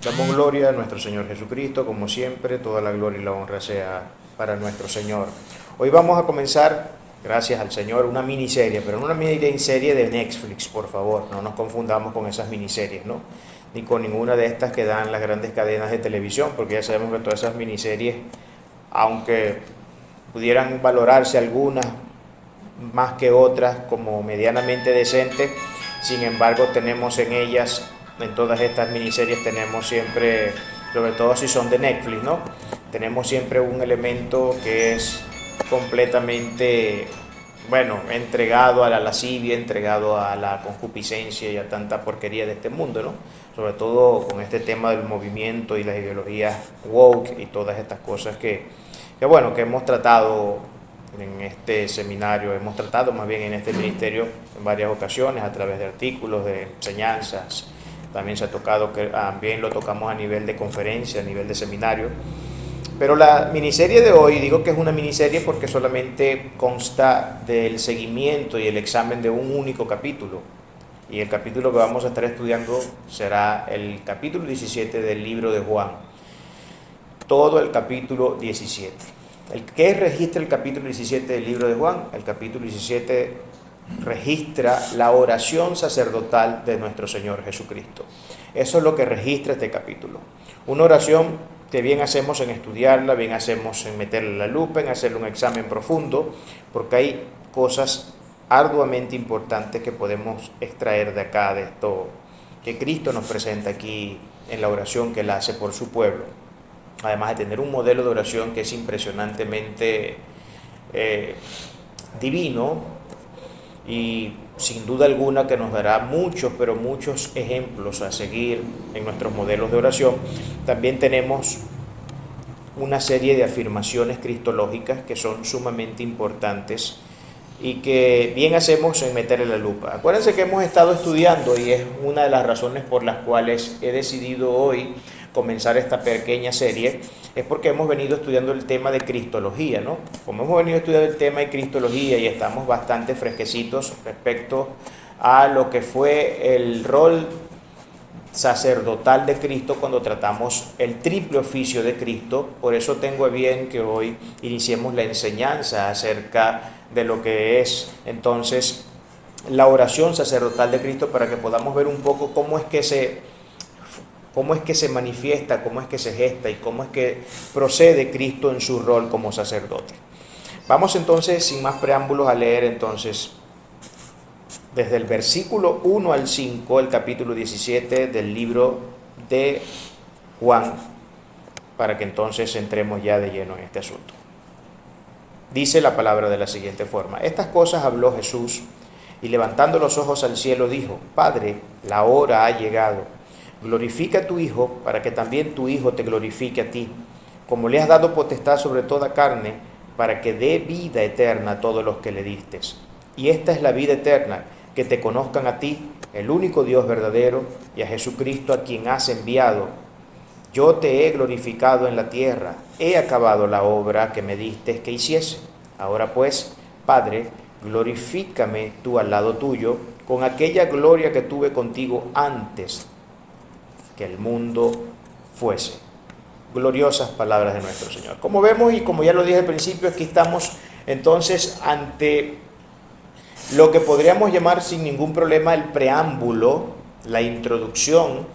Damos gloria a nuestro Señor Jesucristo, como siempre, toda la gloria y la honra sea para nuestro Señor. Hoy vamos a comenzar, gracias al Señor, una miniserie, pero no una miniserie de Netflix, por favor, no nos confundamos con esas miniseries, ¿no? Ni con ninguna de estas que dan las grandes cadenas de televisión, porque ya sabemos que todas esas miniseries, aunque pudieran valorarse algunas más que otras como medianamente decentes, sin embargo tenemos en ellas, en todas estas miniseries tenemos siempre, sobre todo si son de Netflix, ¿no? Tenemos siempre un elemento que es completamente, bueno, entregado a la lascivia, entregado a la concupiscencia y a tanta porquería de este mundo, ¿no? Sobre todo con este tema del movimiento y las ideologías woke y todas estas cosas bueno, que hemos tratado en este seminario, hemos tratado más bien en este ministerio en varias ocasiones a través de artículos, de enseñanzas. También se ha tocado, que también lo tocamos a nivel de conferencia, a nivel de seminario. Pero la miniserie de hoy, digo que es una miniserie porque solamente consta del seguimiento y el examen de un único capítulo. Y el capítulo que vamos a estar estudiando será el capítulo 17 del libro de Juan. Todo el capítulo 17. ¿Qué registra el capítulo 17 del libro de Juan? El capítulo 17 registra la oración sacerdotal de nuestro Señor Jesucristo. Eso es lo que registra este capítulo. Una oración que bien hacemos en estudiarla, bien hacemos en meterle la lupa, en hacerle un examen profundo, porque hay cosas arduamente importantes que podemos extraer de acá, de esto que Cristo nos presenta aquí en la oración que Él hace por su pueblo. Además de tener un modelo de oración que es impresionantemente divino y sin duda alguna que nos dará muchos, pero muchos ejemplos a seguir en nuestros modelos de oración. También tenemos una serie de afirmaciones cristológicas que son sumamente importantes y que bien hacemos en meterle la lupa. Acuérdense que hemos estado estudiando y es una de las razones por las cuales he decidido hoy comenzar esta pequeña serie, es porque hemos venido estudiando el tema de cristología, ¿no? Como hemos venido estudiando el tema de cristología y estamos bastante fresquecitos respecto a lo que fue el rol sacerdotal de Cristo cuando tratamos el triple oficio de Cristo, por eso tengo a bien que hoy iniciemos la enseñanza acerca de lo que es entonces la oración sacerdotal de Cristo, para que podamos ver un poco cómo es que se manifiesta, cómo es que se gesta y cómo es que procede Cristo en su rol como sacerdote. Vamos entonces, sin más preámbulos, a leer entonces desde el versículo 1 al 5, el capítulo 17 del libro de Juan, para que entonces entremos ya de lleno en este asunto. Dice la palabra de la siguiente forma: estas cosas habló Jesús, y levantando los ojos al cielo dijo: Padre, la hora ha llegado. Glorifica a tu Hijo, para que también tu Hijo te glorifique a ti, como le has dado potestad sobre toda carne, para que dé vida eterna a todos los que le distes. Y esta es la vida eterna, que te conozcan a ti, el único Dios verdadero, y a Jesucristo a quien has enviado. Yo te he glorificado en la tierra, he acabado la obra que me diste que hiciese. Ahora pues, Padre, glorifícame tú al lado tuyo, con aquella gloria que tuve contigo antes que el mundo fuese. Gloriosas palabras de nuestro Señor. Como vemos y como ya lo dije al principio, aquí estamos entonces ante lo que podríamos llamar sin ningún problema el preámbulo, la introducción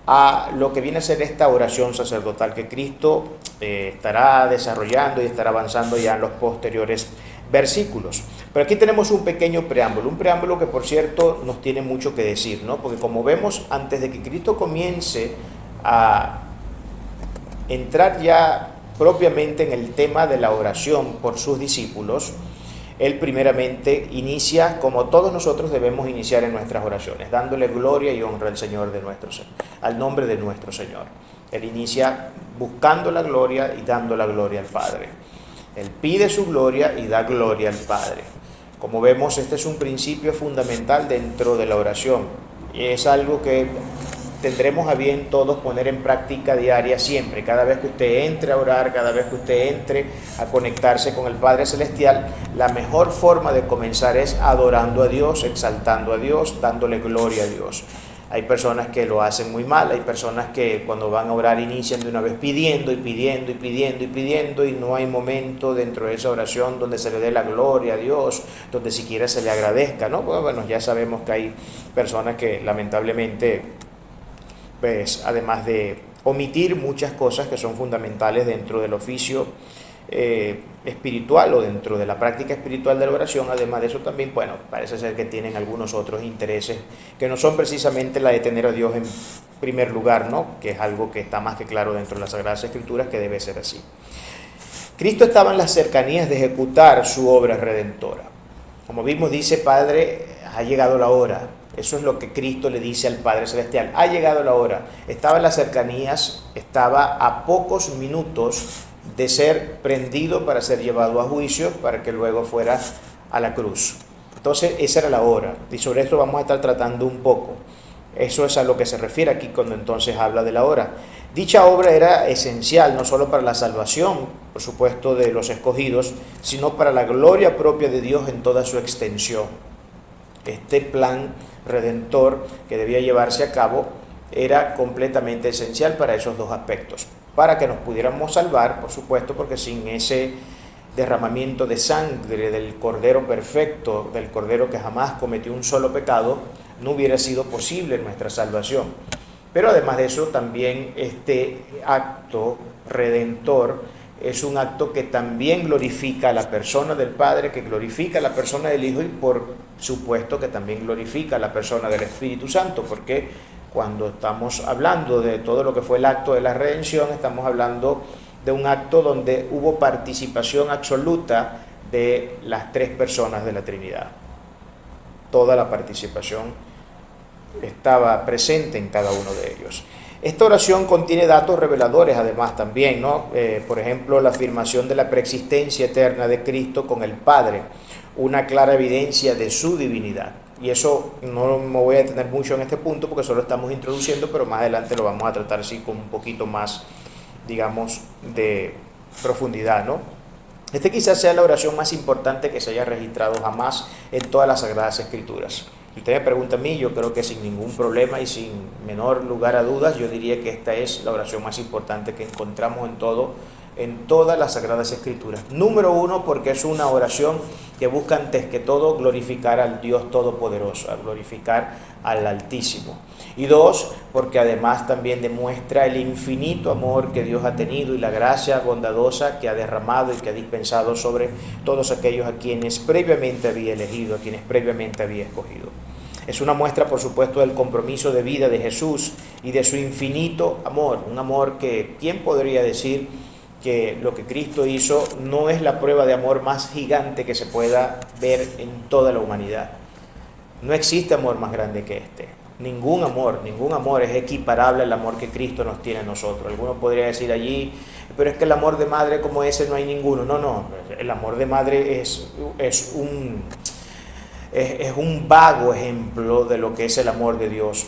a lo que viene a ser esta oración sacerdotal que Cristo estará desarrollando y estará avanzando ya en los posteriores versículos. Pero aquí tenemos un pequeño preámbulo que por cierto nos tiene mucho que decir, ¿no? Porque como vemos, antes de que Cristo comience a entrar ya propiamente en el tema de la oración por sus discípulos, Él primeramente inicia, como todos nosotros debemos iniciar en nuestras oraciones, dándole gloria y honra al Señor al nombre de nuestro Señor. Él inicia buscando la gloria y dando la gloria al Padre. Él pide su gloria y da gloria al Padre. Como vemos, este es un principio fundamental dentro de la oración y es algo que tendremos a bien todos poner en práctica diaria siempre. Cada vez que usted entre a orar, cada vez que usted entre a conectarse con el Padre Celestial, la mejor forma de comenzar es adorando a Dios, exaltando a Dios, dándole gloria a Dios. Hay personas que lo hacen muy mal, hay personas que cuando van a orar inician de una vez pidiendo y pidiendo y pidiendo y pidiendo, y no hay momento dentro de esa oración donde se le dé la gloria a Dios, donde siquiera se le agradezca, ¿no? Bueno, ya sabemos que hay personas que lamentablemente, pues, además de omitir muchas cosas que son fundamentales dentro del oficio espiritual o dentro de la práctica espiritual de la oración, además de eso también, bueno, parece ser que tienen algunos otros intereses que no son precisamente la de tener a Dios en primer lugar, ¿no? Que es algo que está más que claro dentro de las Sagradas Escrituras que debe ser así. Cristo estaba en las cercanías de ejecutar su obra redentora. Como vimos, dice: Padre, ha llegado la hora. Eso es lo que Cristo le dice al Padre Celestial: ha llegado la hora. Estaba en las cercanías, estaba a pocos minutos de ser prendido para ser llevado a juicio, para que luego fuera a la cruz. Entonces esa era la hora, y sobre esto vamos a estar tratando un poco. Eso es a lo que se refiere aquí cuando entonces habla de la hora. Dicha obra era esencial no solo para la salvación, por supuesto, de los escogidos, sino para la gloria propia de Dios en toda su extensión. Este plan redentor que debía llevarse a cabo era completamente esencial para esos dos aspectos. Para que nos pudiéramos salvar, por supuesto, porque sin ese derramamiento de sangre del Cordero perfecto, del Cordero que jamás cometió un solo pecado, no hubiera sido posible nuestra salvación. Pero además de eso, también este acto redentor es un acto que también glorifica a la persona del Padre, que glorifica a la persona del Hijo, y por supuesto que también glorifica a la persona del Espíritu Santo, porque cuando estamos hablando de todo lo que fue el acto de la redención, estamos hablando de un acto donde hubo participación absoluta de las tres personas de la Trinidad. Toda la participación estaba presente en cada uno de ellos. Esta oración contiene datos reveladores además también, ¿no? Por ejemplo, la afirmación de la preexistencia eterna de Cristo con el Padre, una clara evidencia de su divinidad. Y eso no me voy a detener mucho en este punto porque solo estamos introduciendo, pero más adelante lo vamos a tratar así con un poquito más, digamos, de profundidad, ¿no? Este quizás sea la oración más importante que se haya registrado jamás en todas las Sagradas Escrituras. Si usted me pregunta a mí, yo creo que sin ningún problema y sin menor lugar a dudas, yo diría que esta es la oración más importante que encontramos en todas las Sagradas Escrituras. Número uno, porque es una oración que busca antes que todo glorificar al Dios Todopoderoso, a glorificar al Altísimo. Y dos, porque además también demuestra el infinito amor que Dios ha tenido y la gracia bondadosa que ha derramado y que ha dispensado sobre todos aquellos a quienes previamente había elegido, a quienes previamente había escogido. Es una muestra, por supuesto, del compromiso de vida de Jesús y de su infinito amor, un amor que, ¿quién podría decir que lo que Cristo hizo no es la prueba de amor más gigante que se pueda ver en toda la humanidad? No existe amor más grande que este. Ningún amor es equiparable al amor que Cristo nos tiene a nosotros. Alguno podría decir allí, pero es que el amor de madre como ese no hay ninguno. No, el amor de madre es un vago ejemplo de lo que es el amor de Dios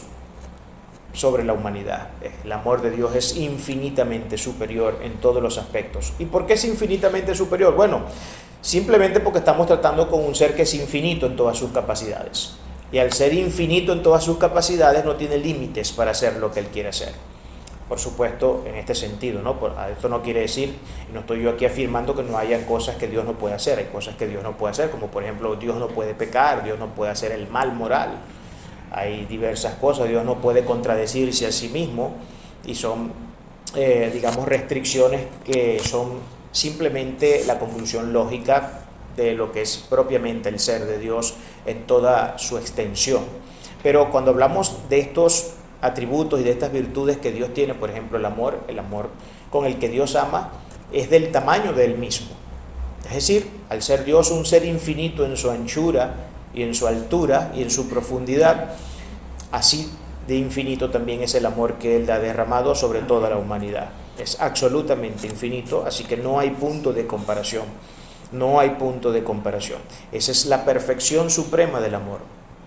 sobre la humanidad. El amor de Dios es infinitamente superior en todos los aspectos. ¿Y por qué es infinitamente superior? Bueno, simplemente porque estamos tratando con un ser que es infinito en todas sus capacidades. Y al ser infinito en todas sus capacidades no tiene límites para hacer lo que Él quiere hacer. Por supuesto, en este sentido, ¿no? Esto no quiere decir, y no estoy yo aquí afirmando que no hayan cosas que Dios no puede hacer. Hay cosas que Dios no puede hacer, como por ejemplo, Dios no puede pecar, Dios no puede hacer el mal moral. Hay diversas cosas, Dios no puede contradecirse a sí mismo, y son, digamos, restricciones que son simplemente la conclusión lógica de lo que es propiamente el ser de Dios en toda su extensión. Pero cuando hablamos de estos atributos y de estas virtudes que Dios tiene, por ejemplo, el amor con el que Dios ama es del tamaño de Él mismo. Es decir, al ser Dios un ser infinito en su anchura y en su altura y en su profundidad, así de infinito también es el amor que Él ha derramado sobre toda la humanidad. Es absolutamente infinito, así que no hay punto de comparación. No hay punto de comparación. Esa es la perfección suprema del amor.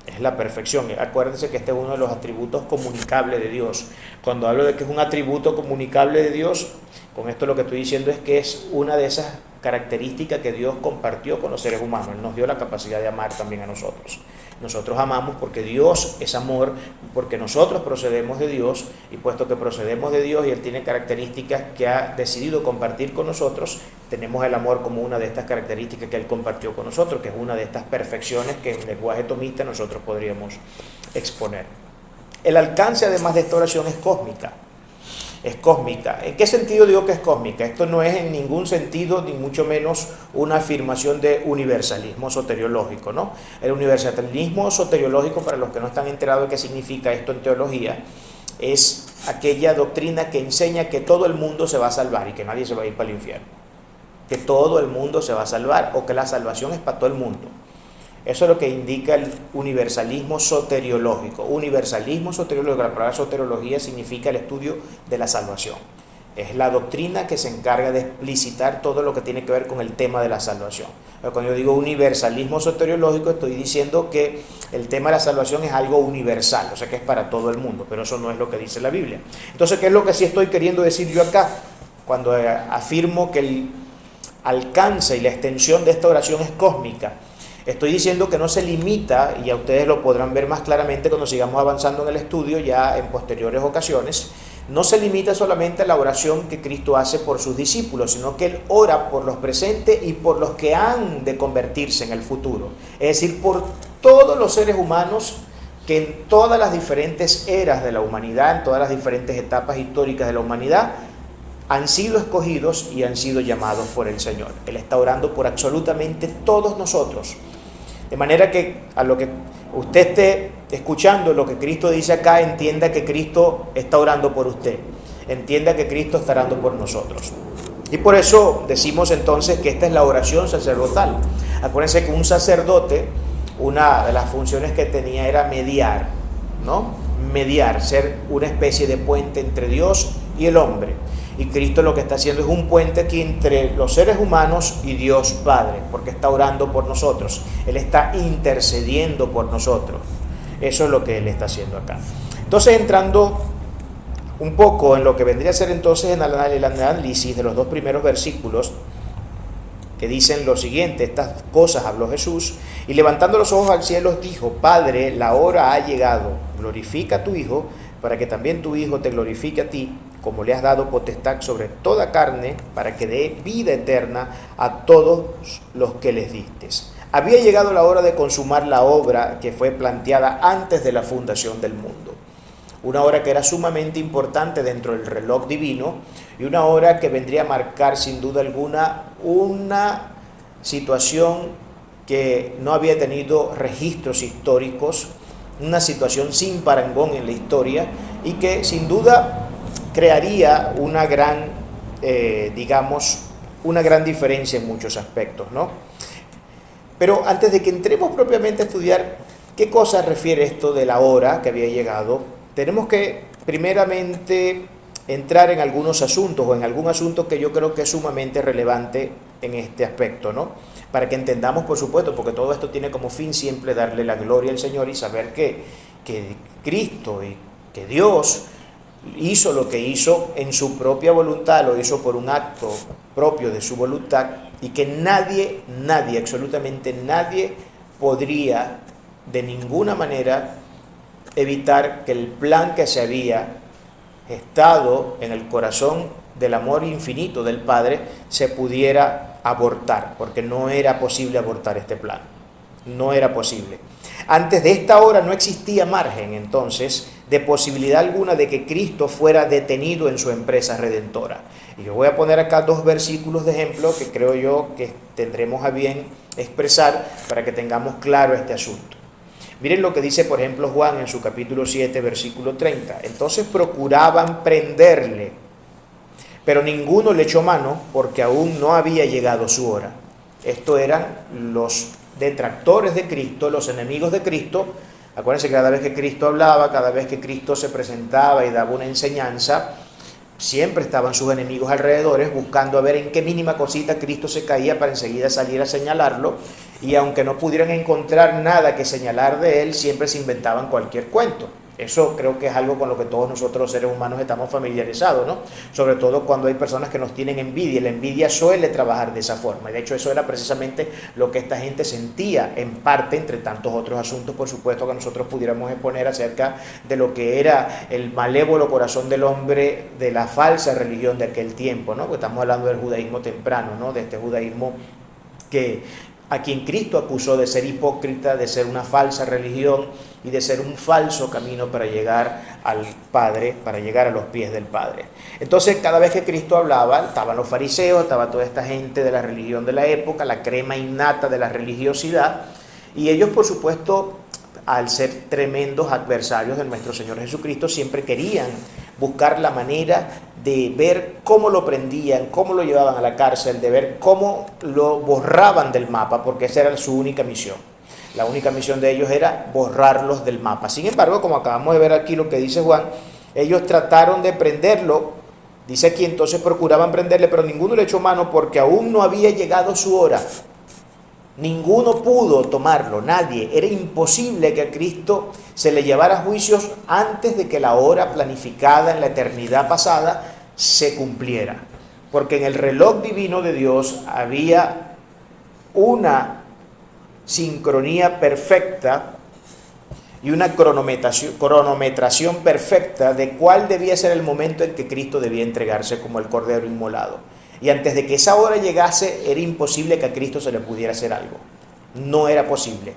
Es la perfección. Acuérdense que este es uno de los atributos comunicables de Dios. Cuando hablo de que es un atributo comunicable de Dios, con esto lo que estoy diciendo es que es una de esas características que Dios compartió con los seres humanos. Él nos dio la capacidad de amar también a nosotros. Nosotros amamos porque Dios es amor, porque nosotros procedemos de Dios, y puesto que procedemos de Dios y Él tiene características que ha decidido compartir con nosotros, tenemos el amor como una de estas características que Él compartió con nosotros, que es una de estas perfecciones que en lenguaje tomista nosotros podríamos exponer. El alcance, además de esta oración, es cósmica. Es cósmica. ¿En qué sentido digo que es cósmica? Esto no es en ningún sentido, ni mucho menos, una afirmación de universalismo soteriológico, ¿no? El universalismo soteriológico, para los que no están enterados de qué significa esto en teología, es aquella doctrina que enseña que todo el mundo se va a salvar y que nadie se va a ir para el infierno. Que todo el mundo se va a salvar, o que la salvación es para todo el mundo. Eso es lo que indica el universalismo soteriológico. Universalismo soteriológico, la palabra soteriología significa el estudio de la salvación. Es la doctrina que se encarga de explicitar todo lo que tiene que ver con el tema de la salvación. Pero cuando yo digo universalismo soteriológico, estoy diciendo que el tema de la salvación es algo universal, o sea que es para todo el mundo, pero eso no es lo que dice la Biblia. Entonces, ¿qué es lo que sí estoy queriendo decir yo acá? Cuando afirmo que el alcance y la extensión de esta oración es cósmica, estoy diciendo que no se limita, y a ustedes lo podrán ver más claramente cuando sigamos avanzando en el estudio ya en posteriores ocasiones, no se limita solamente a la oración que Cristo hace por sus discípulos, sino que Él ora por los presentes y por los que han de convertirse en el futuro. Es decir, por todos los seres humanos que en todas las diferentes eras de la humanidad, en todas las diferentes etapas históricas de la humanidad, han sido escogidos y han sido llamados por el Señor. Él está orando por absolutamente todos nosotros. De manera que a lo que usted esté escuchando lo que Cristo dice acá, entienda que Cristo está orando por usted. Entienda que Cristo está orando por nosotros. Y por eso decimos entonces que esta es la oración sacerdotal. Acuérdense que un sacerdote, una de las funciones que tenía era mediar, ¿no? Mediar, ser una especie de puente entre Dios y el hombre. Y Cristo lo que está haciendo es un puente aquí entre los seres humanos y Dios Padre, porque está orando por nosotros. Él está intercediendo por nosotros. Eso es lo que Él está haciendo acá. Entonces, entrando un poco en lo que vendría a ser entonces en el análisis de los dos primeros versículos, que dicen lo siguiente: estas cosas habló Jesús, y levantando los ojos al cielo dijo: Padre, la hora ha llegado, glorifica a tu Hijo, para que también tu Hijo te glorifique a ti, como le has dado potestad sobre toda carne, para que dé vida eterna a todos los que les distes. Había llegado la hora de consumar la obra que fue planteada antes de la fundación del mundo. Una hora que era sumamente importante dentro del reloj divino, y una hora que vendría a marcar sin duda alguna una situación que no había tenido registros históricos, una situación sin parangón en la historia, y que sin duda crearía una gran, una gran diferencia en muchos aspectos, ¿no? Pero antes de que entremos propiamente a estudiar qué cosa refiere esto de la hora que había llegado, tenemos que primeramente entrar en algunos asuntos, o en algún asunto que yo creo que es sumamente relevante en este aspecto, ¿no? Para que entendamos, por supuesto, porque todo esto tiene como fin siempre darle la gloria al Señor y saber que Cristo y que Dios hizo lo que hizo en su propia voluntad, lo hizo por un acto propio de su voluntad, y que nadie, absolutamente nadie podría de ninguna manera evitar que el plan que se había gestado en el corazón del amor infinito del Padre se pudiera abortar, porque no era posible abortar este plan, no era posible. Antes de esta hora no existía margen entonces de posibilidad alguna de que Cristo fuera detenido en su empresa redentora. Y yo voy a poner acá dos versículos de ejemplo que creo yo que tendremos a bien expresar para que tengamos claro este asunto. Miren lo que dice, por ejemplo, Juan en su capítulo 7, versículo 30. Entonces procuraban prenderle, pero ninguno le echó mano porque aún no había llegado su hora. Esto eran los detractores de Cristo, los enemigos de Cristo. Acuérdense que cada vez que Cristo hablaba, cada vez que Cristo se presentaba y daba una enseñanza, siempre estaban sus enemigos alrededor buscando a ver en qué mínima cosita Cristo se caía para enseguida salir a señalarlo, y aunque no pudieran encontrar nada que señalar de él, siempre se inventaban cualquier cuento. Eso creo que es algo con lo que todos nosotros los seres humanos estamos familiarizados, ¿no? Sobre todo cuando hay personas que nos tienen envidia. La envidia suele trabajar de esa forma. Y de hecho eso era precisamente lo que esta gente sentía, en parte, entre tantos otros asuntos, por supuesto, que nosotros pudiéramos exponer acerca de lo que era el malévolo corazón del hombre de la falsa religión de aquel tiempo, ¿no? Porque estamos hablando del judaísmo temprano, ¿no? De este judaísmo a quien Cristo acusó de ser hipócrita, de ser una falsa religión y de ser un falso camino para llegar al Padre, para llegar a los pies del Padre. Entonces, cada vez que Cristo hablaba, estaban los fariseos, estaba toda esta gente de la religión de la época, la crema innata de la religiosidad, y ellos, por supuesto, al ser tremendos adversarios de nuestro Señor Jesucristo, siempre querían buscar la manera de ver cómo lo prendían, cómo lo llevaban a la cárcel, de ver cómo lo borraban del mapa, porque esa era su única misión. La única misión de ellos era borrarlos del mapa. Sin embargo, como acabamos de ver aquí lo que dice Juan, ellos trataron de prenderlo, dice aquí, entonces procuraban prenderle, pero ninguno le echó mano porque aún no había llegado su hora. Ninguno pudo tomarlo, nadie. Era imposible que a Cristo se le llevara a juicios antes de que la hora planificada en la eternidad pasada se cumpliera. Porque en el reloj divino de Dios había una sincronía perfecta y una cronometración perfecta de cuál debía ser el momento en que Cristo debía entregarse como el cordero inmolado. Y antes de que esa hora llegase, era imposible que a Cristo se le pudiera hacer algo. No era posible.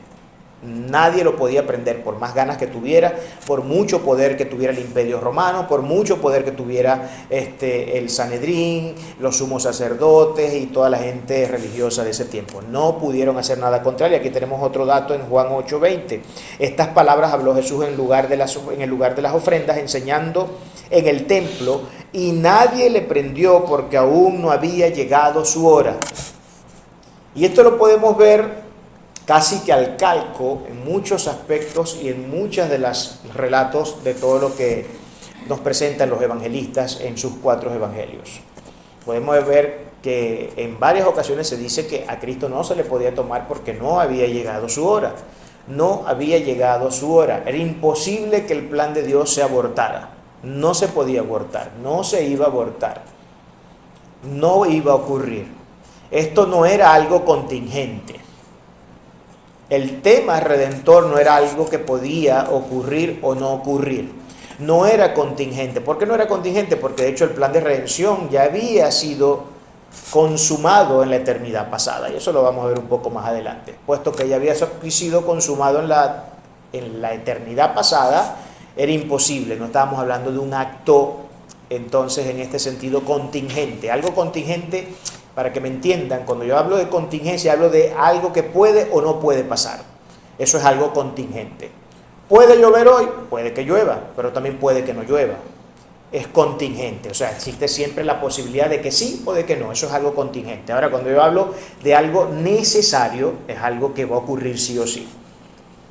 Nadie lo podía prender, por más ganas que tuviera, por mucho poder que tuviera el Imperio Romano, por mucho poder que tuviera el Sanedrín, los sumos sacerdotes y toda la gente religiosa de ese tiempo. No pudieron hacer nada contrario. Aquí tenemos otro dato en Juan 8:20. Estas palabras habló Jesús en el lugar de las ofrendas, enseñando en el templo, y nadie le prendió porque aún no había llegado su hora. Y esto lo podemos ver casi que al calco en muchos aspectos y en muchos de los relatos de todo lo que nos presentan los evangelistas en sus 4 evangelios. Podemos ver que en varias ocasiones se dice que a Cristo no se le podía tomar porque no había llegado su hora. No había llegado su hora. Era imposible que el plan de Dios se abortara. No se podía abortar, no se iba a abortar. No iba a ocurrir. Esto no era algo contingente. El tema redentor no era algo que podía ocurrir o no ocurrir. No era contingente. ¿Por qué no era contingente? Porque de hecho el plan de redención ya había sido consumado en la eternidad pasada. Y eso lo vamos a ver un poco más adelante. Puesto que ya había sido consumado en la eternidad pasada, era imposible. No estábamos hablando de un acto, entonces, en este sentido, contingente. Algo contingente, para que me entiendan, cuando yo hablo de contingencia, hablo de algo que puede o no puede pasar. Eso es algo contingente. ¿Puede llover hoy? Puede que llueva, pero también puede que no llueva. Es contingente, o sea, existe siempre la posibilidad de que sí o de que no. Eso es algo contingente. Ahora, cuando yo hablo de algo necesario, es algo que va a ocurrir sí o sí.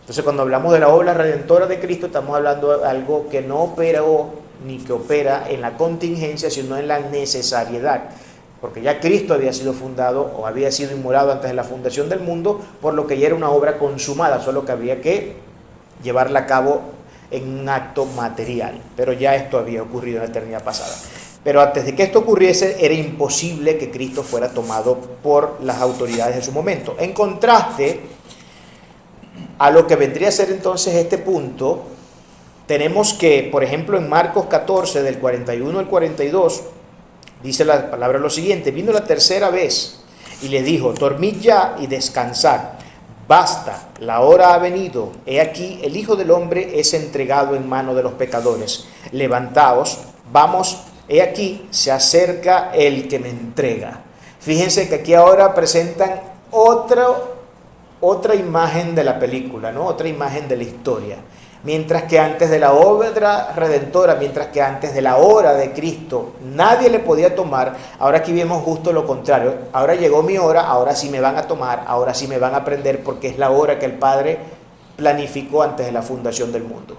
Entonces, cuando hablamos de la obra redentora de Cristo, estamos hablando de algo que no operó ni que opera en la contingencia, sino en la necesariedad. Porque ya Cristo había sido fundado o había sido inmolado antes de la fundación del mundo, por lo que ya era una obra consumada, solo que había que llevarla a cabo en un acto material. Pero ya esto había ocurrido en la eternidad pasada. Pero antes de que esto ocurriese, era imposible que Cristo fuera tomado por las autoridades de su momento. En contraste a lo que vendría a ser entonces este punto, tenemos que, por ejemplo, en Marcos 14, del 41 al 42, dice la palabra lo siguiente: vino la tercera vez y le dijo, dormid ya y descansad, basta, la hora ha venido, he aquí el Hijo del Hombre es entregado en mano de los pecadores, levantaos, vamos, he aquí se acerca el que me entrega. Fíjense que aquí ahora presentan otra imagen de la película, ¿no? Otra imagen de la historia. Mientras que antes de la obra redentora, mientras que antes de la hora de Cristo nadie le podía tomar, ahora aquí vemos justo lo contrario. Ahora llegó mi hora, ahora sí me van a tomar, ahora sí me van a prender, porque es la hora que el Padre planificó antes de la fundación del mundo.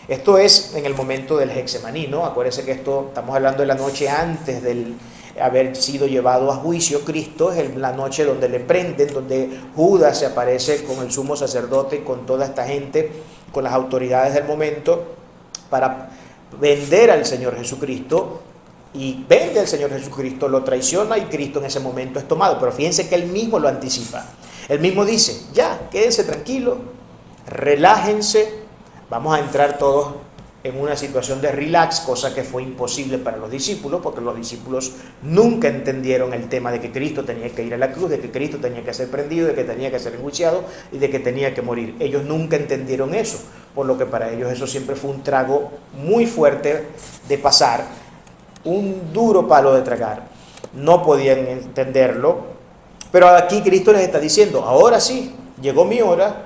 Esto es en el momento del Getsemaní, ¿no? Acuérdense que estamos hablando de la noche antes del haber sido llevado a juicio. Cristo es la noche donde le prenden, donde Judas se aparece con el sumo sacerdote y con toda esta gente, con las autoridades del momento, para vender al Señor Jesucristo, y vende al Señor Jesucristo, lo traiciona y Cristo en ese momento es tomado. Pero fíjense que él mismo lo anticipa. Él mismo dice, ya, quédense tranquilos, relájense, vamos a entrar todos en una situación de relax, cosa que fue imposible para los discípulos, porque los discípulos nunca entendieron el tema de que Cristo tenía que ir a la cruz, de que Cristo tenía que ser prendido, de que tenía que ser enjuiciado y de que tenía que morir. Ellos nunca entendieron eso, por lo que para ellos eso siempre fue un trago muy fuerte de pasar, un duro palo de tragar. No podían entenderlo, pero aquí Cristo les está diciendo, ahora sí, llegó mi hora,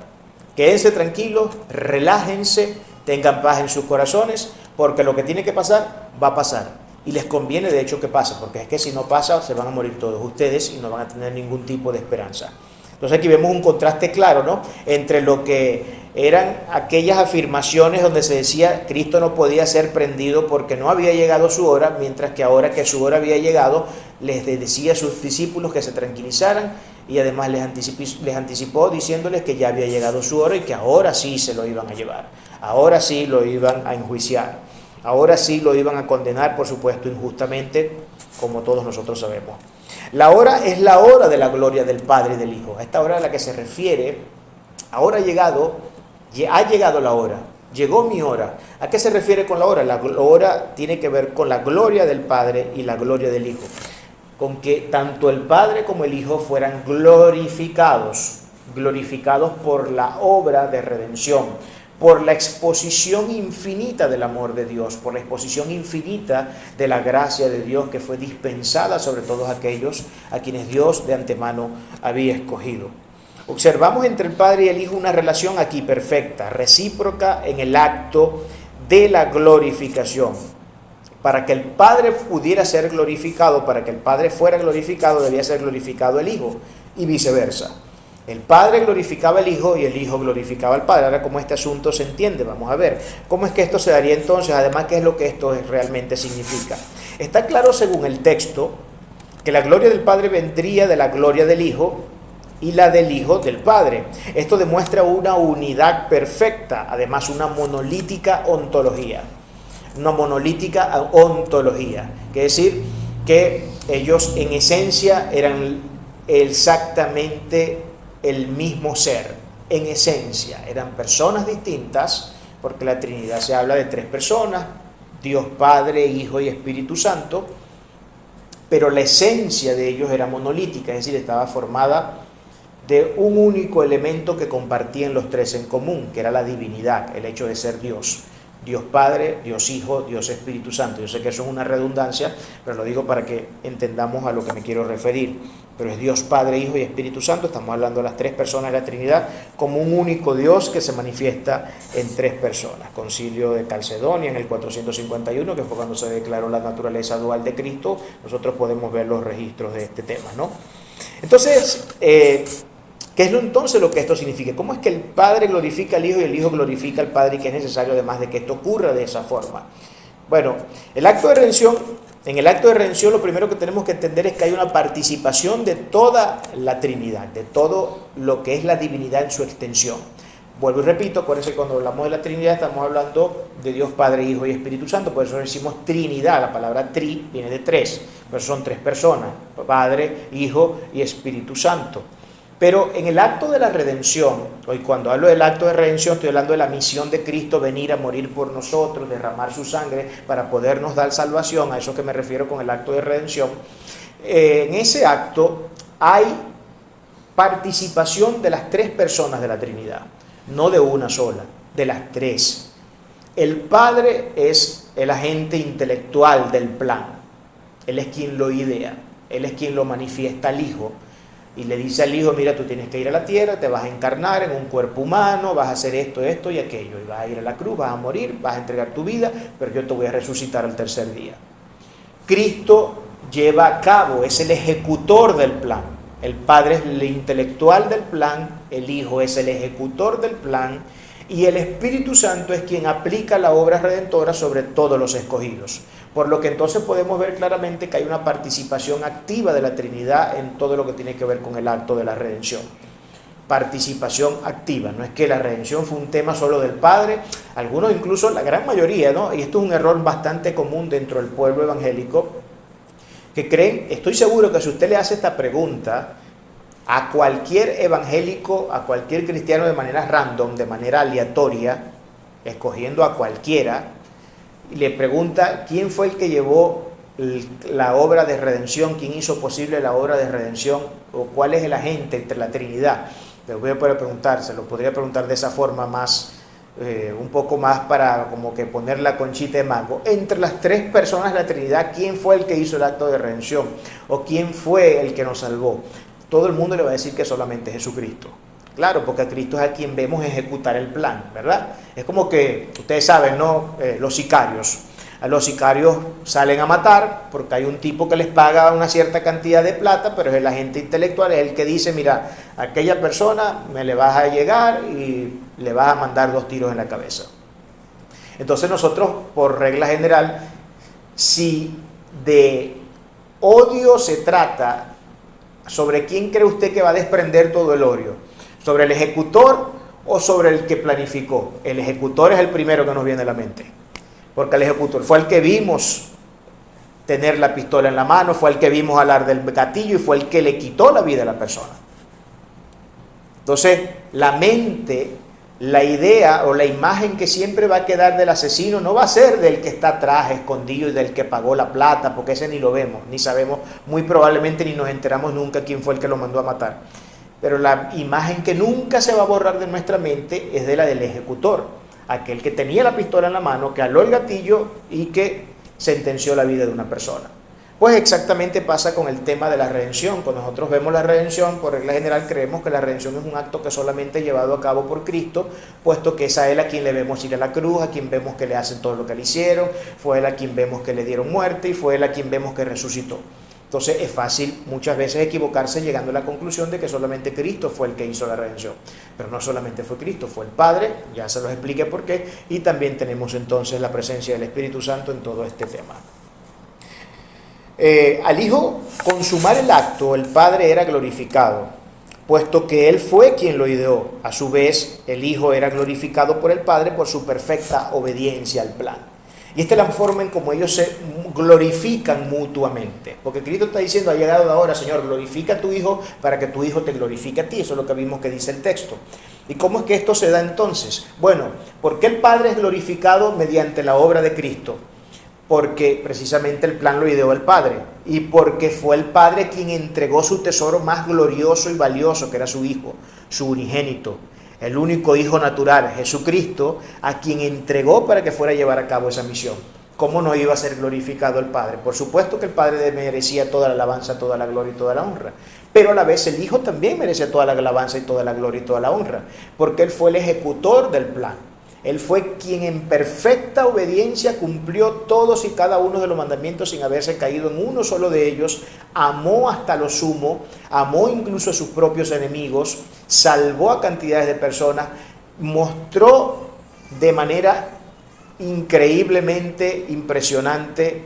quédense tranquilos, relájense, tengan paz en sus corazones, porque lo que tiene que pasar, va a pasar. Y les conviene de hecho que pase, porque es que si no pasa, se van a morir todos ustedes y no van a tener ningún tipo de esperanza. Entonces aquí vemos un contraste claro, ¿no?, entre lo que eran aquellas afirmaciones donde se decía Cristo no podía ser prendido porque no había llegado su hora, mientras que ahora que su hora había llegado, les decía a sus discípulos que se tranquilizaran, y además les anticipó diciéndoles que ya había llegado su hora y que ahora sí se lo iban a llevar, ahora sí lo iban a enjuiciar, ahora sí lo iban a condenar, por supuesto, injustamente, como todos nosotros sabemos. La hora es la hora de la gloria del Padre y del Hijo. A esta hora a la que se refiere, ahora ha llegado la hora, llegó mi hora. ¿A qué se refiere con la hora? La hora tiene que ver con la gloria del Padre y la gloria del Hijo, con que tanto el Padre como el Hijo fueran glorificados por la obra de redención, por la exposición infinita del amor de Dios, por la exposición infinita de la gracia de Dios que fue dispensada sobre todos aquellos a quienes Dios de antemano había escogido. Observamos entre el Padre y el Hijo una relación aquí perfecta, recíproca en el acto de la glorificación. Para que el Padre pudiera ser glorificado, para que el Padre fuera glorificado, debía ser glorificado el Hijo, y viceversa. El Padre glorificaba al Hijo y el Hijo glorificaba al Padre. Ahora, ¿cómo este asunto se entiende? Vamos a ver. ¿Cómo es que esto se daría entonces? Además, ¿qué es lo que esto realmente significa? Está claro, según el texto, que la gloria del Padre vendría de la gloria del Hijo y la del Hijo del Padre. Esto demuestra una unidad perfecta, además una monolítica ontología. Una monolítica ontología, quiere decir que ellos en esencia eran exactamente el mismo ser, en esencia, eran personas distintas, porque la Trinidad se habla de tres personas, Dios Padre, Hijo y Espíritu Santo, pero la esencia de ellos era monolítica, es decir, estaba formada de un único elemento que compartían los tres en común, que era la divinidad, el hecho de ser Dios. Dios Padre, Dios Hijo, Dios Espíritu Santo. Yo sé que eso es una redundancia, pero lo digo para que entendamos a lo que me quiero referir. Pero es Dios Padre, Hijo y Espíritu Santo. Estamos hablando de las tres personas de la Trinidad como un único Dios que se manifiesta en tres personas. Concilio de Calcedonia en el 451, que fue cuando se declaró la naturaleza dual de Cristo. Nosotros podemos ver los registros de este tema, ¿no? Entonces, ¿qué es entonces lo que esto significa? ¿Cómo es que el Padre glorifica al Hijo y el Hijo glorifica al Padre y que es necesario además de que esto ocurra de esa forma? Bueno, en el acto de redención lo primero que tenemos que entender es que hay una participación de toda la Trinidad, de todo lo que es la divinidad en su extensión. Vuelvo y repito, acuérdense que cuando hablamos de la Trinidad estamos hablando de Dios Padre, Hijo y Espíritu Santo, por eso decimos Trinidad, la palabra tri viene de tres, pero son tres personas, Padre, Hijo y Espíritu Santo. Pero en el acto de la redención, hoy cuando hablo del acto de redención estoy hablando de la misión de Cristo, venir a morir por nosotros, derramar su sangre para podernos dar salvación, a eso que me refiero con el acto de redención. En ese acto hay participación de las tres personas de la Trinidad, no de una sola, de las tres. El Padre es el agente intelectual del plan, Él es quien lo idea, Él es quien lo manifiesta al Hijo. Y le dice al Hijo, mira, tú tienes que ir a la tierra, te vas a encarnar en un cuerpo humano, vas a hacer esto, esto y aquello. Y vas a ir a la cruz, vas a morir, vas a entregar tu vida, pero yo te voy a resucitar al tercer día. Cristo lleva a cabo, es el ejecutor del plan. El Padre es el intelectual del plan, el Hijo es el ejecutor del plan y el Espíritu Santo es quien aplica la obra redentora sobre todos los escogidos. Por lo que entonces podemos ver claramente que hay una participación activa de la Trinidad en todo lo que tiene que ver con el acto de la redención. participación activa. No es que la redención fue un tema solo del Padre, algunos incluso la gran mayoría, ¿no? Y esto es un error bastante común dentro del pueblo evangélico, que creen, estoy seguro que si usted le hace esta pregunta a cualquier evangélico, a cualquier cristiano de manera random, de manera aleatoria, escogiendo a cualquiera, y le pregunta quién fue el que llevó la obra de redención, quién hizo posible la obra de redención, o cuál es el agente entre la Trinidad. Le voy a poder preguntar, se lo podría preguntar de esa forma más, un poco más para como que poner la conchita de mango. Entre las tres personas de la Trinidad, ¿quién fue el que hizo el acto de redención? ¿O quién fue el que nos salvó? Todo el mundo le va a decir que solamente Jesucristo. Claro, porque a Cristo es a quien vemos ejecutar el plan, ¿verdad? Es como que, ustedes saben, ¿no? Los sicarios. A los sicarios salen a matar porque hay un tipo que les paga una cierta cantidad de plata, pero es el agente intelectual, es el que dice, mira, a aquella persona me le vas a llegar y le vas a mandar 2 tiros en la cabeza. Entonces nosotros, por regla general, si de odio se trata, ¿sobre quién cree usted que va a desprender todo el odio? ¿Sobre el ejecutor o sobre el que planificó? El ejecutor es el primero que nos viene a la mente. Porque el ejecutor fue el que vimos tener la pistola en la mano, fue el que vimos alar del gatillo y fue el que le quitó la vida a la persona. Entonces, la mente, la idea o la imagen que siempre va a quedar del asesino no va a ser del que está atrás, escondido, y del que pagó la plata, porque ese ni lo vemos, ni sabemos, muy probablemente ni nos enteramos nunca quién fue el que lo mandó a matar. Pero la imagen que nunca se va a borrar de nuestra mente es de la del ejecutor. Aquel que tenía la pistola en la mano, que aló el gatillo y que sentenció la vida de una persona. Pues exactamente pasa con el tema de la redención. Cuando nosotros vemos la redención, por regla general creemos que la redención es un acto que solamente es llevado a cabo por Cristo, puesto que es a Él a quien le vemos ir a la cruz, a quien vemos que le hacen todo lo que le hicieron, fue Él a quien vemos que le dieron muerte y fue Él a quien vemos que resucitó. Entonces es fácil muchas veces equivocarse llegando a la conclusión de que solamente Cristo fue el que hizo la redención. Pero no solamente fue Cristo, fue el Padre, ya se los expliqué por qué, y también tenemos entonces la presencia del Espíritu Santo en todo este tema. Al Hijo consumar el acto, el Padre era glorificado, puesto que Él fue quien lo ideó. A su vez, el Hijo era glorificado por el Padre por su perfecta obediencia al plan. Y esta es la forma en cómo ellos se glorifican mutuamente. Porque Cristo está diciendo, ha llegado la hora, Señor, glorifica a tu Hijo para que tu Hijo te glorifique a ti. Eso es lo que vimos que dice el texto. ¿Y cómo es que esto se da entonces? Bueno, ¿por qué el Padre es glorificado mediante la obra de Cristo? Porque precisamente el plan lo ideó el Padre. Y porque fue el Padre quien entregó su tesoro más glorioso y valioso, que era su Hijo, su unigénito. El único Hijo natural, Jesucristo, a quien entregó para que fuera a llevar a cabo esa misión. ¿Cómo no iba a ser glorificado el Padre? Por supuesto que el Padre merecía toda la alabanza, toda la gloria y toda la honra. Pero a la vez el Hijo también merece toda la alabanza y toda la gloria y toda la honra. Porque Él fue el ejecutor del plan. Él fue quien en perfecta obediencia cumplió todos y cada uno de los mandamientos sin haberse caído en uno solo de ellos, amó hasta lo sumo, amó incluso a sus propios enemigos, salvó a cantidades de personas, mostró de manera increíblemente impresionante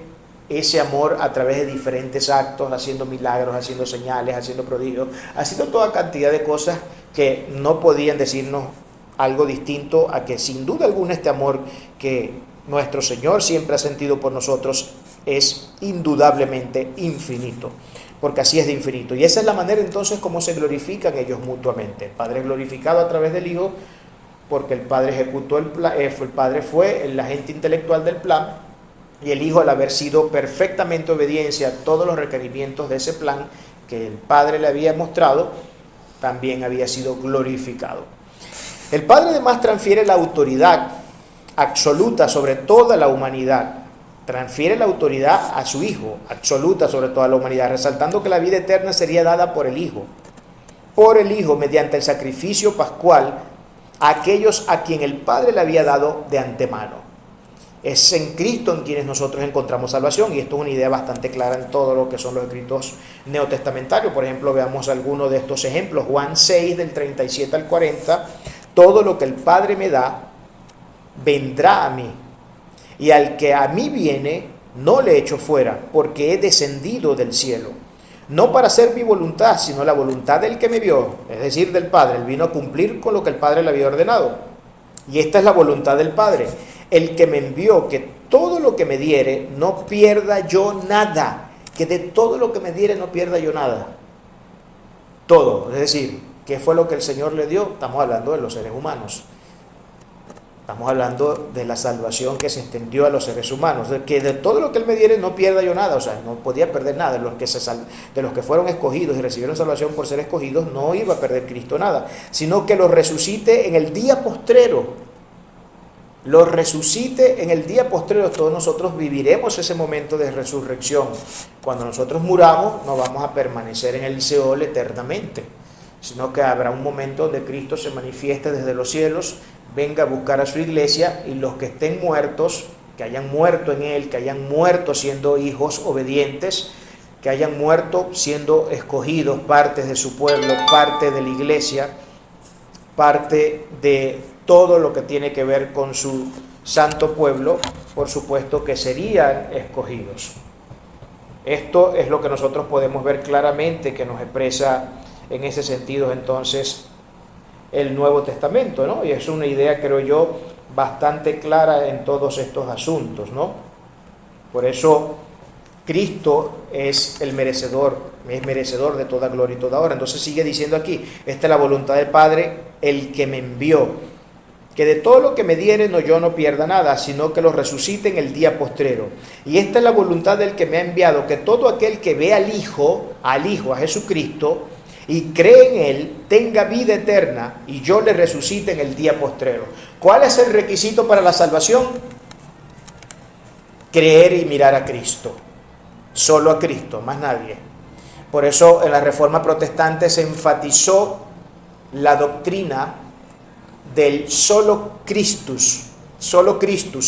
ese amor a través de diferentes actos, haciendo milagros, haciendo señales, haciendo prodigios, haciendo toda cantidad de cosas que no podían decirnos algo distinto a que sin duda alguna este amor que nuestro Señor siempre ha sentido por nosotros es indudablemente infinito, porque así es de infinito. Y esa es la manera entonces como se glorifican ellos mutuamente. El Padre es glorificado a través del Hijo, porque el Padre ejecutó el plan, el Padre fue el agente intelectual del plan, y el Hijo, al haber sido perfectamente obediencia a todos los requerimientos de ese plan que el Padre le había mostrado, también había sido glorificado. El Padre además transfiere la autoridad absoluta sobre toda la humanidad. Transfiere la autoridad a su Hijo, absoluta sobre toda la humanidad, resaltando que la vida eterna sería dada por el Hijo. Por el Hijo, mediante el sacrificio pascual, a aquellos a quien el Padre le había dado de antemano. Es en Cristo en quienes nosotros encontramos salvación, y esto es una idea bastante clara en todo lo que son los escritos neotestamentarios. Por ejemplo, veamos algunos de estos ejemplos. Juan 6, del 37 al 40, todo lo que el Padre me da, vendrá a mí, y al que a mí viene, no le echo fuera, porque he descendido del cielo. no para hacer mi voluntad, sino la voluntad del que me envió, es decir, del Padre. Él vino a cumplir con lo que el Padre le había ordenado. Y esta es la voluntad del Padre, el que me envió, que todo lo que me diere no pierda yo nada, que de todo lo que me diere no pierda yo nada. Todo, es decir, ¿qué fue lo que el Señor le dio? Estamos hablando de los seres humanos. Estamos hablando de la salvación que se extendió a los seres humanos, de que de todo lo que Él me diere no pierda yo nada, o sea, no podía perder nada. De los que fueron escogidos y recibieron salvación por ser escogidos, no iba a perder Cristo nada, sino que los resucite en el día postrero. Los resucite en el día postrero. Todos nosotros viviremos ese momento de resurrección. Cuando nosotros muramos, no vamos a permanecer en el Seol eternamente, sino que habrá un momento donde Cristo se manifieste desde los cielos, venga a buscar a su iglesia, y los que estén muertos, que hayan muerto en Él, que hayan muerto siendo hijos obedientes, que hayan muerto siendo escogidos, partes de su pueblo, parte de la iglesia, parte de todo lo que tiene que ver con su santo pueblo, por supuesto que serían escogidos. Esto es lo que nosotros podemos ver claramente, que nos expresa en ese sentido entonces el Nuevo Testamento, ¿no? Y es una idea, creo yo, bastante clara en todos estos asuntos, ¿no? Por eso Cristo es merecedor de toda gloria y toda honra. Entonces sigue diciendo aquí, esta es la voluntad del Padre, el que me envió, que de todo lo que me diere yo no pierda nada, sino que lo resucite en el día postrero. Y esta es la voluntad del que me ha enviado, que todo aquel que ve al Hijo, a Jesucristo, y cree en Él, tenga vida eterna, y yo le resucite en el día postrero. ¿Cuál es el requisito para la salvación? Creer y mirar a Cristo. Solo a Cristo, más nadie. Por eso en la Reforma Protestante se enfatizó la doctrina del solo Christus,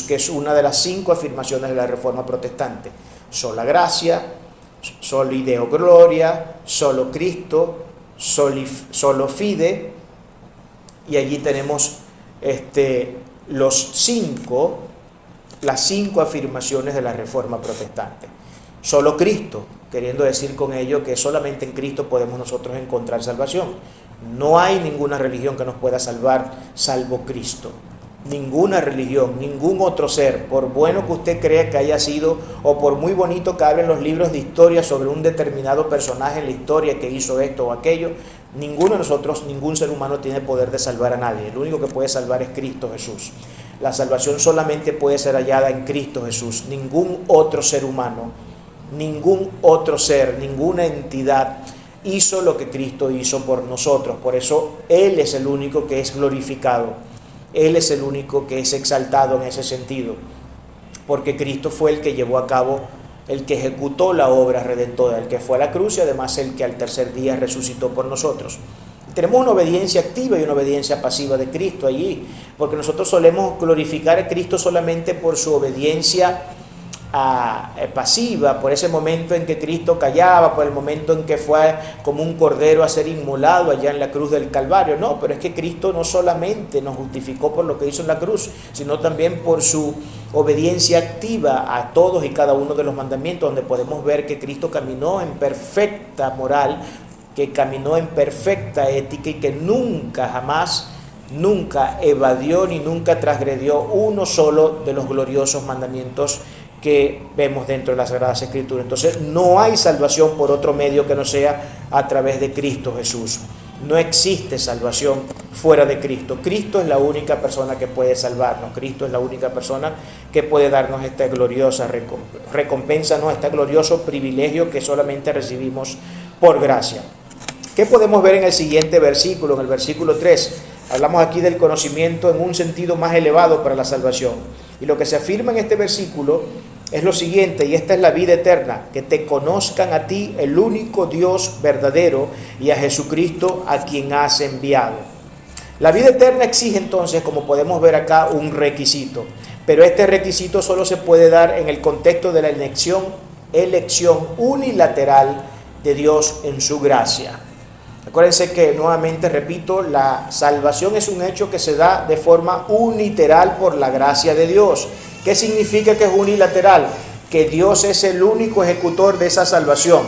que es una de las 5 afirmaciones de la Reforma Protestante. Sola gracia, soli Deo gloria, solo Cristo, solo fide, y allí tenemos las 5 afirmaciones de la Reforma Protestante. Solo Cristo, queriendo decir con ello que solamente en Cristo podemos nosotros encontrar salvación. No hay ninguna religión que nos pueda salvar salvo Cristo. Ninguna religión, ningún otro ser, por bueno que usted crea que haya sido, o por muy bonito que hablen los libros de historia sobre un determinado personaje en la historia que hizo esto o aquello, ninguno de nosotros, ningún ser humano tiene poder de salvar a nadie. El único que puede salvar es Cristo Jesús. La salvación solamente puede ser hallada en Cristo Jesús. Ningún otro ser humano, ningún otro ser, ninguna entidad hizo lo que Cristo hizo por nosotros. Por eso Él es el único que es glorificado. Él es el único que es exaltado en ese sentido, porque Cristo fue el que llevó a cabo, el que ejecutó la obra redentora, el que fue a la cruz y además el que al tercer día resucitó por nosotros. Tenemos una obediencia activa y una obediencia pasiva de Cristo allí, porque nosotros solemos glorificar a Cristo solamente por su obediencia pasiva, por ese momento en que Cristo callaba, por el momento en que fue como un cordero a ser inmolado allá en la cruz del Calvario. No, pero es que Cristo no solamente nos justificó por lo que hizo en la cruz, sino también por su obediencia activa a todos y cada uno de los mandamientos, donde podemos ver que Cristo caminó en perfecta moral, que caminó en perfecta ética y que nunca, jamás, nunca evadió ni nunca transgredió uno solo de los gloriosos mandamientos que vemos dentro de las Sagradas Escrituras. Entonces no hay salvación por otro medio que no sea a través de Cristo Jesús. No existe salvación fuera de Cristo. Cristo es la única persona que puede salvarnos. Cristo es la única persona que puede darnos esta gloriosa recompensa, ¿no? Este glorioso privilegio que solamente recibimos por gracia. ¿Qué podemos ver en el siguiente versículo? En el versículo 3. Hablamos aquí del conocimiento en un sentido más elevado para la salvación. Y lo que se afirma en este versículo es lo siguiente, y esta es la vida eterna, que te conozcan a ti, el único Dios verdadero, y a Jesucristo a quien has enviado. La vida eterna exige entonces, como podemos ver acá, un requisito, pero este requisito solo se puede dar en el contexto de la elección unilateral de Dios en su gracia. Acuérdense que, nuevamente repito, la salvación es un hecho que se da de forma unilateral por la gracia de Dios. ¿Qué significa que es unilateral? Que Dios es el único ejecutor de esa salvación.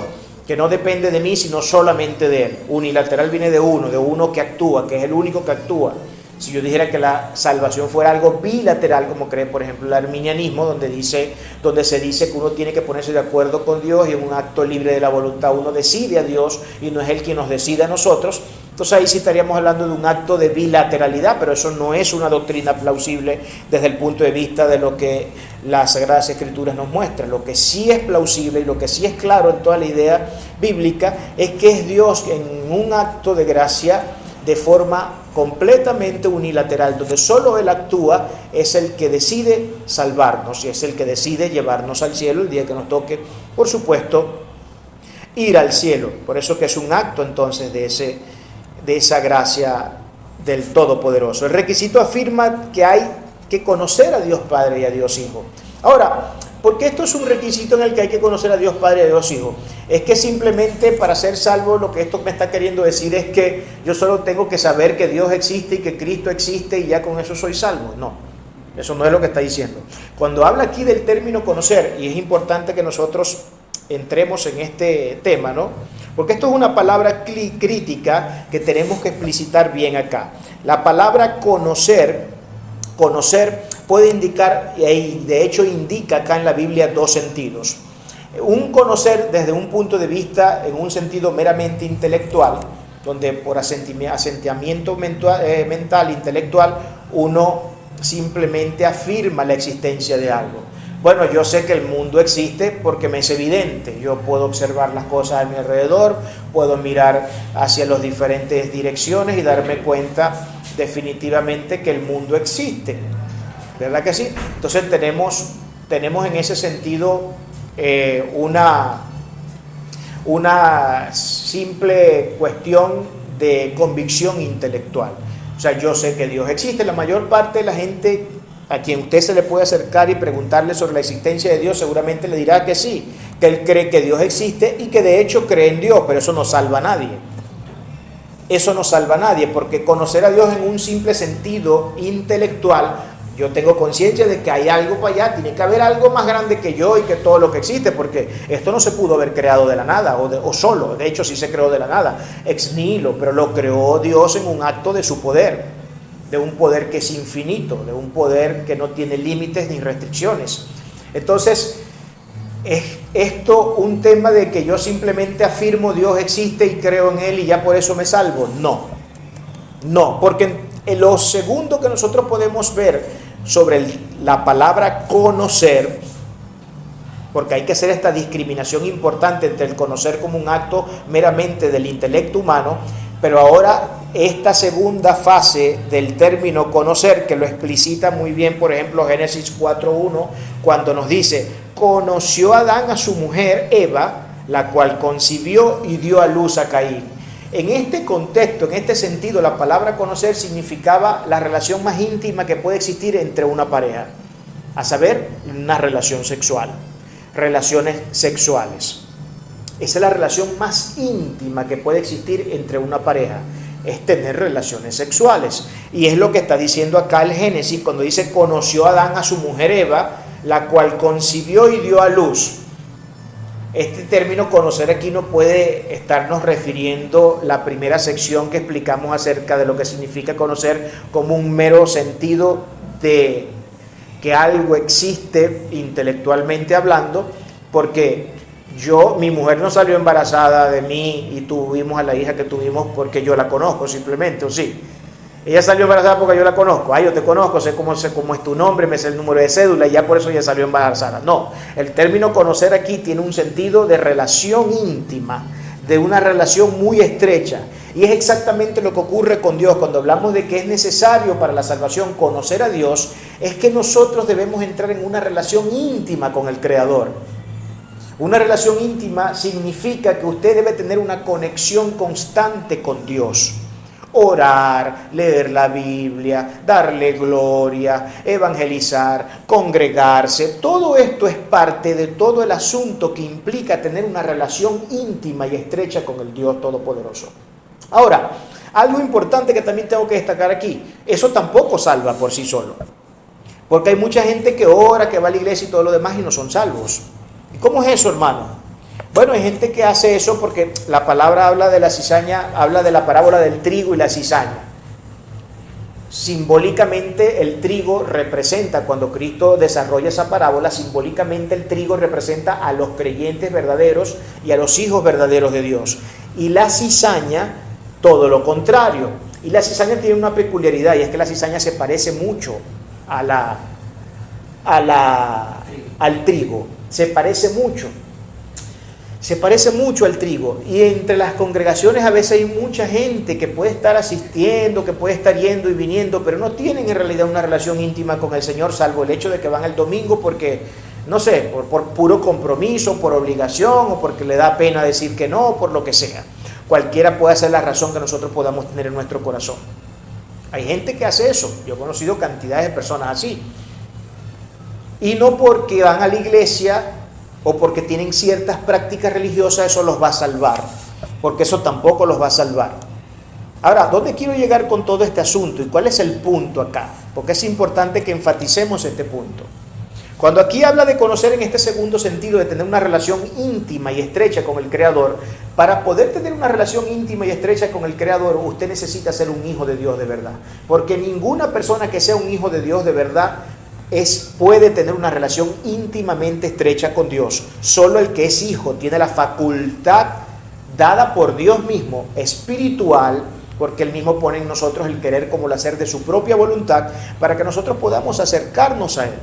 que no depende de mí, sino solamente de Él. Unilateral viene de uno que actúa, que es el único que actúa. Si yo dijera que la salvación fuera algo bilateral, como cree, por ejemplo, el arminianismo, donde se dice que uno tiene que ponerse de acuerdo con Dios y en un acto libre de la voluntad uno decide a Dios y no es Él quien nos decide a nosotros, entonces ahí sí estaríamos hablando de un acto de bilateralidad, pero eso no es una doctrina plausible desde el punto de vista de lo que las Sagradas Escrituras nos muestran. Lo que sí es plausible y lo que sí es claro en toda la idea bíblica es que es Dios en un acto de gracia de forma completamente unilateral, donde solo Él actúa, es el que decide salvarnos y es el que decide llevarnos al cielo el día que nos toque, por supuesto, ir al cielo. Por eso que es un acto entonces de esa gracia del Todopoderoso. El requisito afirma que hay que conocer a Dios Padre y a Dios Hijo. Ahora, ¿por qué esto es un requisito en el que hay que conocer a Dios Padre y a Dios Hijo? Es que simplemente para ser salvo lo que esto me está queriendo decir es que yo solo tengo que saber que Dios existe y que Cristo existe y ya con eso soy salvo. No, eso no es lo que está diciendo. Cuando habla aquí del término conocer, y es importante que nosotros entremos en este tema, ¿no? Porque esto es una palabra crítica que tenemos que explicitar bien acá. La palabra conocer puede indicar, y de hecho indica acá en la Biblia dos sentidos. Un conocer desde un punto de vista, en un sentido meramente intelectual, donde por asentimiento mental, intelectual, uno simplemente afirma la existencia de algo. Bueno, yo sé que el mundo existe porque me es evidente. Yo puedo observar las cosas a mi alrededor, puedo mirar hacia las diferentes direcciones y darme cuenta definitivamente que el mundo existe. ¿Verdad que sí? Entonces tenemos en ese sentido una simple cuestión de convicción intelectual. O sea, yo sé que Dios existe. La mayor parte de la gente a quien usted se le puede acercar y preguntarle sobre la existencia de Dios, seguramente le dirá que sí, que él cree que Dios existe y que de hecho cree en Dios, pero eso no salva a nadie. Eso no salva a nadie, porque conocer a Dios en un simple sentido intelectual, yo tengo conciencia de que hay algo para allá, tiene que haber algo más grande que yo y que todo lo que existe, porque esto no se pudo haber creado de la nada o solo, de hecho sí se creó de la nada, ex nihilo, pero lo creó Dios en un acto de su poder, de un poder que es infinito, de un poder que no tiene límites ni restricciones. Entonces, ¿es esto un tema de que yo simplemente afirmo Dios existe y creo en Él y ya por eso me salvo? No, porque en lo segundo que nosotros podemos ver sobre la palabra conocer, porque hay que hacer esta discriminación importante entre el conocer como un acto meramente del intelecto humano, pero ahora esta segunda fase del término conocer, que lo explicita muy bien, por ejemplo, Génesis 4.1, cuando nos dice, conoció Adán a su mujer Eva, la cual concibió y dio a luz a Caín. En este contexto, en este sentido, la palabra conocer significaba la relación más íntima que puede existir entre una pareja, a saber, una relación sexual, relaciones sexuales. Esa es la relación más íntima que puede existir entre una pareja, es tener relaciones sexuales. Y es lo que está diciendo acá el Génesis cuando dice, conoció Adán a su mujer Eva, la cual concibió y dio a luz. Este término conocer aquí no puede estarnos refiriendo la primera sección que explicamos acerca de lo que significa conocer como un mero sentido de que algo existe intelectualmente hablando, porque mi mujer no salió embarazada de mí y tuvimos a la hija que tuvimos porque yo la conozco simplemente, ¿o sí? Ella salió embarazada porque yo la conozco. Yo te conozco, sé cómo es tu nombre, me sé el número de cédula y ya por eso ella salió embarazada. No, el término conocer aquí tiene un sentido de relación íntima, de una relación muy estrecha. Y es exactamente lo que ocurre con Dios. Cuando hablamos de que es necesario para la salvación conocer a Dios, es que nosotros debemos entrar en una relación íntima con el Creador. Una relación íntima significa que usted debe tener una conexión constante con Dios. Orar, leer la Biblia, darle gloria, evangelizar, congregarse. Todo esto es parte de todo el asunto que implica tener una relación íntima y estrecha con el Dios Todopoderoso. Ahora, algo importante que también tengo que destacar aquí, eso tampoco salva por sí solo. Porque hay mucha gente que ora, que va a la iglesia y todo lo demás y no son salvos. ¿Cómo es eso, hermano? Bueno, hay gente que hace eso porque la palabra habla de la cizaña, habla de la parábola del trigo y la cizaña. Simbólicamente el trigo representa, cuando Cristo desarrolla esa parábola, simbólicamente el trigo representa a los creyentes verdaderos y a los hijos verdaderos de Dios. Y la cizaña, todo lo contrario. Y la cizaña tiene una peculiaridad, y es que la cizaña se parece mucho al trigo. Se parece mucho. Se parece mucho al trigo, y entre las congregaciones a veces hay mucha gente que puede estar asistiendo, que puede estar yendo y viniendo, pero no tienen en realidad una relación íntima con el Señor, salvo el hecho de que van el domingo porque, no sé, por puro compromiso, por obligación, o porque le da pena decir que no, por lo que sea. Cualquiera puede ser la razón que nosotros podamos tener en nuestro corazón. Hay gente que hace eso, yo he conocido cantidades de personas así, y no porque van a la iglesia o porque tienen ciertas prácticas religiosas, eso los va a salvar, porque eso tampoco los va a salvar. Ahora, ¿dónde quiero llegar con todo este asunto y cuál es el punto acá? Porque es importante que enfaticemos este punto. Cuando aquí habla de conocer en este segundo sentido, de tener una relación íntima y estrecha con el Creador, para poder tener una relación íntima y estrecha con el Creador, usted necesita ser un hijo de Dios de verdad, porque ninguna persona que sea un hijo de Dios de verdad puede tener una relación íntimamente estrecha con Dios. Solo el que es hijo tiene la facultad dada por Dios mismo, espiritual, porque Él mismo pone en nosotros el querer como el hacer de su propia voluntad, para que nosotros podamos acercarnos a Él.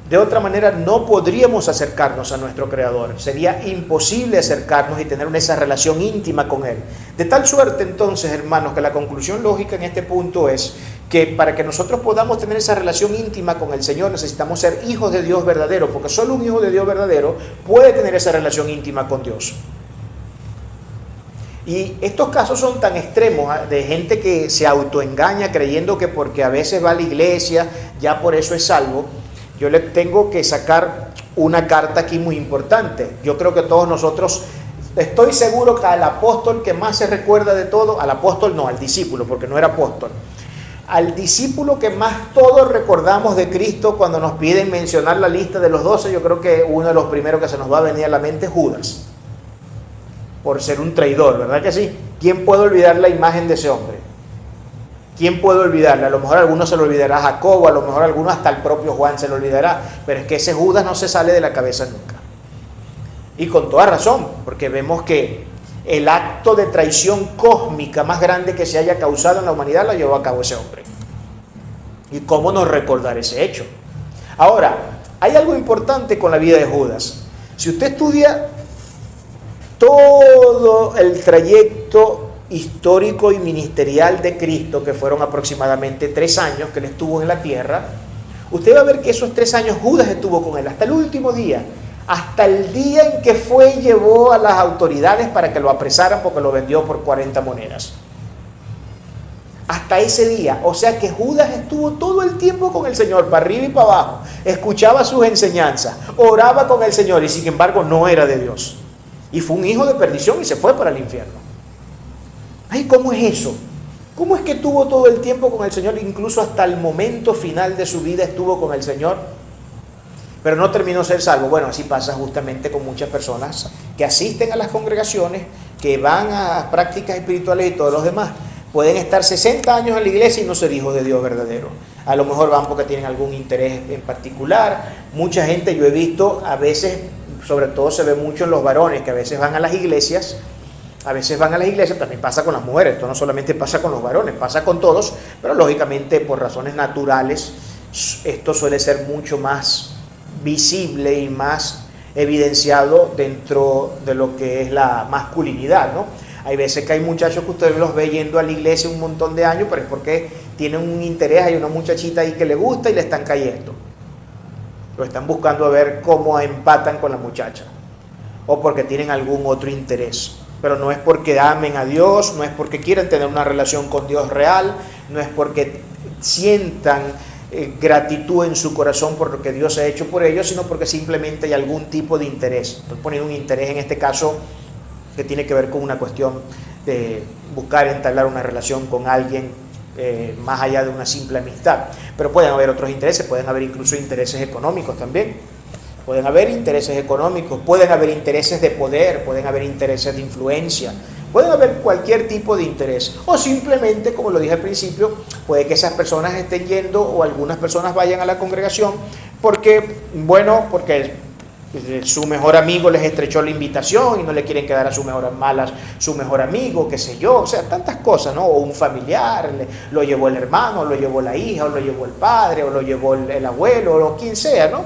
De otra manera no podríamos acercarnos a nuestro Creador. Sería imposible acercarnos y tener esa relación íntima con Él. De tal suerte entonces, hermanos, que la conclusión lógica en este punto es que para que nosotros podamos tener esa relación íntima con el Señor necesitamos ser hijos de Dios verdadero, porque solo un hijo de Dios verdadero puede tener esa relación íntima con Dios. Y estos casos son tan extremos, de gente que se autoengaña creyendo que porque a veces va a la iglesia ya por eso es salvo. Yo le tengo que sacar una carta aquí muy importante. Yo creo que todos nosotros, estoy seguro que al apóstol que más se recuerda de todo, al apóstol no, al discípulo, porque no era apóstol, al discípulo que más todos recordamos de Cristo cuando nos piden mencionar la lista de los 12, yo creo que uno de los primeros que se nos va a venir a la mente es Judas, por ser un traidor, ¿verdad que sí? ¿Quién puede olvidar la imagen de ese hombre? ¿Quién puede olvidarla? A lo mejor a algunos se lo olvidará Jacobo, a lo mejor a algunos hasta el propio Juan se lo olvidará, pero es que ese Judas no se sale de la cabeza nunca. Y con toda razón, porque vemos que el acto de traición cósmica más grande que se haya causado en la humanidad lo llevó a cabo ese hombre. ¿Y cómo no recordar ese hecho? Ahora, hay algo importante con la vida de Judas. Si usted estudia todo el trayecto histórico y ministerial de Cristo, que fueron aproximadamente 3 años que él estuvo en la tierra, usted va a ver que esos 3 años Judas estuvo con él hasta el último día, hasta el día en que fue y llevó a las autoridades para que lo apresaran porque lo vendió por 40 monedas. Hasta ese día, o sea que Judas estuvo todo el tiempo con el Señor, para arriba y para abajo, escuchaba sus enseñanzas, oraba con el Señor y sin embargo no era de Dios. Y fue un hijo de perdición y se fue para el infierno. Ay, ¿cómo es eso? ¿Cómo es que tuvo todo el tiempo con el Señor, incluso hasta el momento final de su vida estuvo con el Señor, pero no terminó ser salvo? Bueno, así pasa justamente con muchas personas que asisten a las congregaciones, que van a prácticas espirituales y todos los demás. Pueden estar 60 años en la iglesia y no ser hijos de Dios verdadero. A lo mejor van porque tienen algún interés en particular. Mucha gente, yo he visto, a veces, sobre todo se ve mucho en los varones, que a veces van a las iglesias, también pasa con las mujeres, esto no solamente pasa con los varones, pasa con todos, pero lógicamente por razones naturales esto suele ser mucho más visible y más evidenciado dentro de lo que es la masculinidad, ¿no? Hay veces que hay muchachos que usted los ve yendo a la iglesia un montón de años, pero es porque tienen un interés, hay una muchachita ahí que le gusta y le están cayendo. Lo están buscando a ver cómo empatan con la muchacha, o porque tienen algún otro interés. Pero no es porque amen a Dios, no es porque quieran tener una relación con Dios real, no es porque sientan gratitud en su corazón por lo que Dios ha hecho por ellos, sino porque simplemente hay algún tipo de interés. Estoy poniendo un interés en este caso que tiene que ver con una cuestión de buscar entablar una relación con alguien más allá de una simple amistad. Pero pueden haber otros intereses, pueden haber incluso intereses económicos también. Pueden haber intereses económicos, pueden haber intereses de poder, pueden haber intereses de influencia, pueden haber cualquier tipo de interés. O simplemente, como lo dije al principio, puede que esas personas estén yendo o algunas personas vayan a la congregación porque su mejor amigo les estrechó la invitación y no le quieren quedar a su mejor amigo, qué sé yo, o sea, tantas cosas, ¿no? O un familiar, lo llevó el hermano, o lo llevó la hija, o lo llevó el padre, o lo llevó el abuelo, o quien sea, ¿no?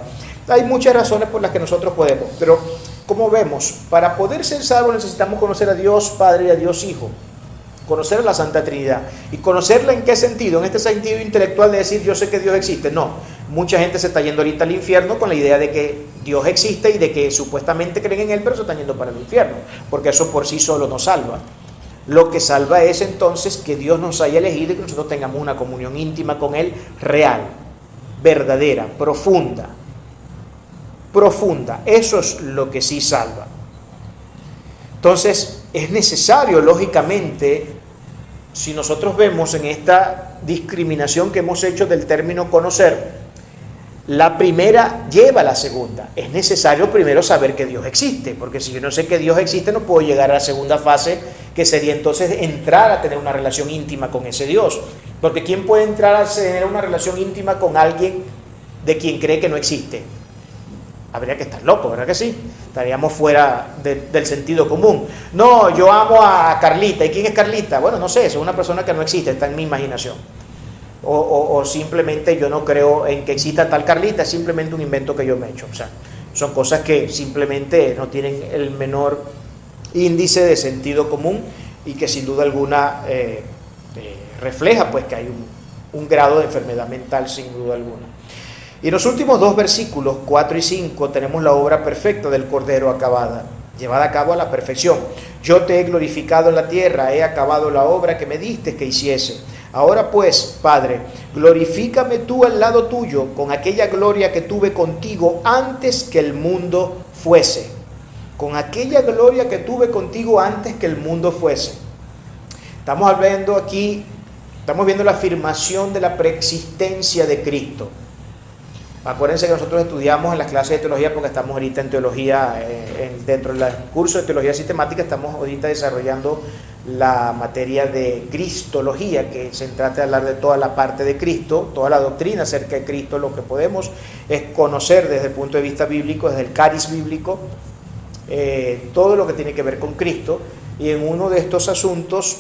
Hay muchas razones por las que nosotros podemos, pero como vemos, para poder ser salvos necesitamos conocer a Dios Padre y a Dios Hijo, conocer a la Santa Trinidad. ¿Y conocerla en qué sentido? En este sentido intelectual de decir yo sé que Dios existe. No, mucha gente se está yendo ahorita al infierno con la idea de que Dios existe y de que supuestamente creen en Él, pero se están yendo para el infierno, porque eso por sí solo nos salva. Lo que salva es entonces que Dios nos haya elegido y que nosotros tengamos una comunión íntima con Él real, verdadera, profunda. Eso es lo que sí salva. Entonces es necesario, lógicamente, si nosotros vemos en esta discriminación que hemos hecho del término conocer, la primera lleva a la segunda. Es necesario primero saber que Dios existe, porque si yo no sé que Dios existe no puedo llegar a la segunda fase, que sería entonces entrar a tener una relación íntima con ese Dios. Porque ¿quién puede entrar a tener una relación íntima con alguien de quien cree que no existe? Habría que estar loco, ¿verdad que sí? Estaríamos fuera del sentido común. No, yo amo a Carlita. ¿Y quién es Carlita? Bueno, no sé, es una persona que no existe, está en mi imaginación. O simplemente yo no creo en que exista tal Carlita, es simplemente un invento que yo me he hecho. O sea, son cosas que simplemente no tienen el menor índice de sentido común y que sin duda alguna refleja pues que hay un grado de enfermedad mental sin duda alguna. Y en los últimos dos versículos, 4 y 5, tenemos la obra perfecta del Cordero acabada, llevada a cabo a la perfección. Yo te he glorificado en la tierra, he acabado la obra que me diste que hiciese. Ahora pues, Padre, glorifícame tú al lado tuyo con aquella gloria que tuve contigo antes que el mundo fuese. Con aquella gloria que tuve contigo antes que el mundo fuese. Estamos viendo la afirmación de la preexistencia de Cristo. Acuérdense que nosotros estudiamos en las clases de teología, porque estamos ahorita en teología, dentro del curso de teología sistemática, estamos ahorita desarrollando la materia de cristología, que se trata de hablar de toda la parte de Cristo, toda la doctrina acerca de Cristo. Lo que podemos es conocer desde el punto de vista bíblico, desde el cariz bíblico, todo lo que tiene que ver con Cristo. Y en uno de estos asuntos